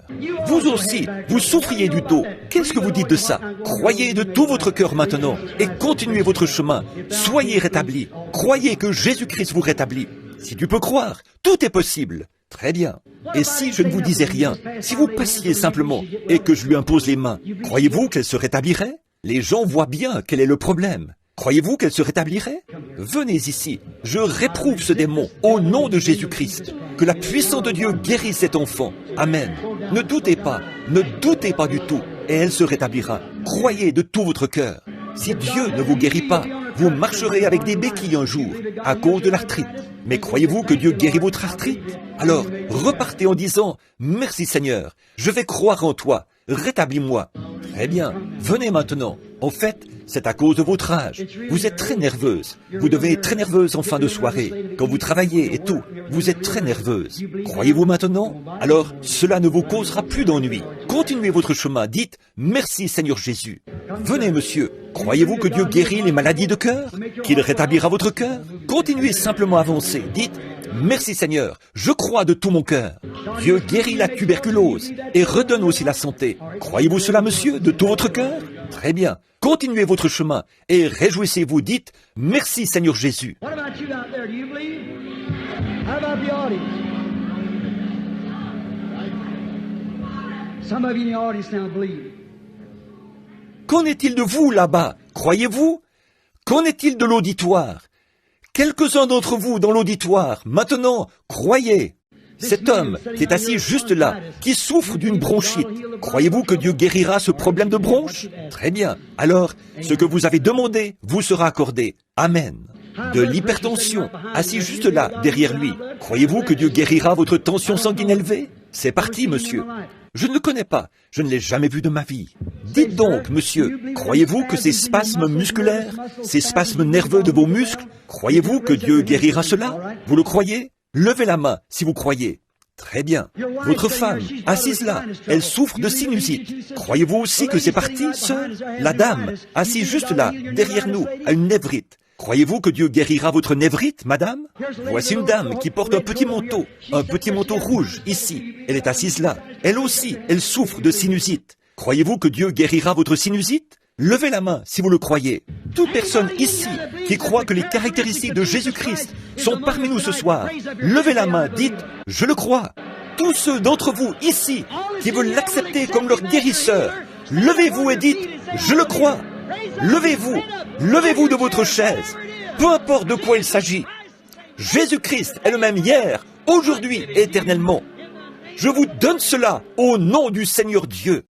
Vous aussi, vous souffriez du dos. Qu'est-ce que vous dites de ça? Croyez de tout votre cœur maintenant et continuez votre chemin. Soyez rétablis. Croyez que Jésus-Christ vous rétablit. Si tu peux croire, tout est possible. Très bien. Et si je ne vous disais rien, si vous passiez simplement et que je lui impose les mains, croyez-vous qu'elle se rétablirait? Les gens voient bien quel est le problème. Croyez-vous qu'elle se rétablirait? Venez ici. Je réprouve ce démon au nom de Jésus-Christ. Que la puissance de Dieu guérisse cet enfant. Amen. Ne doutez pas du tout, et elle se rétablira. Croyez de tout votre cœur. Si Dieu ne vous guérit pas, vous marcherez avec des béquilles un jour, à cause de l'arthrite. Mais croyez-vous que Dieu guérit votre arthrite? Alors, repartez en disant « Merci Seigneur, je vais croire en toi, rétablis-moi ». Très bien, venez maintenant. En fait, c'est à cause de votre âge. Vous êtes très nerveuse. Vous devez être très nerveuse en fin de soirée. Quand vous travaillez et tout, vous êtes très nerveuse. Croyez-vous maintenant? Alors, cela ne vous causera plus d'ennui. Continuez votre chemin. Dites « Merci Seigneur Jésus ». Venez monsieur. Croyez-vous que Dieu guérit les maladies de cœur? Qu'il rétablira votre cœur? Continuez simplement à avancer. Dites « Merci Seigneur, je crois de tout mon cœur. Dieu guérit la tuberculose et redonne aussi la santé. Croyez-vous cela, monsieur, de tout votre cœur? Très bien. Continuez votre chemin et réjouissez-vous. Dites « Merci Seigneur Jésus ». Qu'en est-il de vous là-bas? Croyez-vous? Qu'en est-il de l'auditoire? Quelques-uns d'entre vous dans l'auditoire, maintenant, croyez. Cet homme qui est assis juste là, qui souffre d'une bronchite, croyez-vous que Dieu guérira ce problème de bronche? Très bien. Alors, ce que vous avez demandé vous sera accordé. Amen. De l'hypertension, assis juste là, derrière lui, croyez-vous que Dieu guérira votre tension sanguine élevée? C'est parti, monsieur. Je ne le connais pas, je ne l'ai jamais vu de ma vie. Dites donc, monsieur, croyez-vous que ces spasmes musculaires, ces spasmes nerveux de vos muscles, croyez-vous que Dieu guérira cela? Vous le croyez? Levez la main si vous croyez. Très bien. Votre femme, assise là, elle souffre de sinusite. Croyez-vous aussi que c'est parti, sœur? La dame, assise juste là, derrière nous, a une névrite. Croyez-vous que Dieu guérira votre névrite, madame? Voici une dame qui porte un petit manteau rouge, ici. Elle est assise là. Elle aussi, elle souffre de sinusite. Croyez-vous que Dieu guérira votre sinusite? Levez la main si vous le croyez. Toute personne ici qui croit que les caractéristiques de Jésus-Christ sont parmi nous ce soir, levez la main, dites « Je le crois ». Tous ceux d'entre vous ici qui veulent l'accepter comme leur guérisseur, levez-vous et dites « Je le crois ». levez-vous de votre chaise, peu importe de quoi il s'agit. Jésus-Christ est le même hier, aujourd'hui et éternellement. Je vous donne cela au nom du Seigneur Dieu.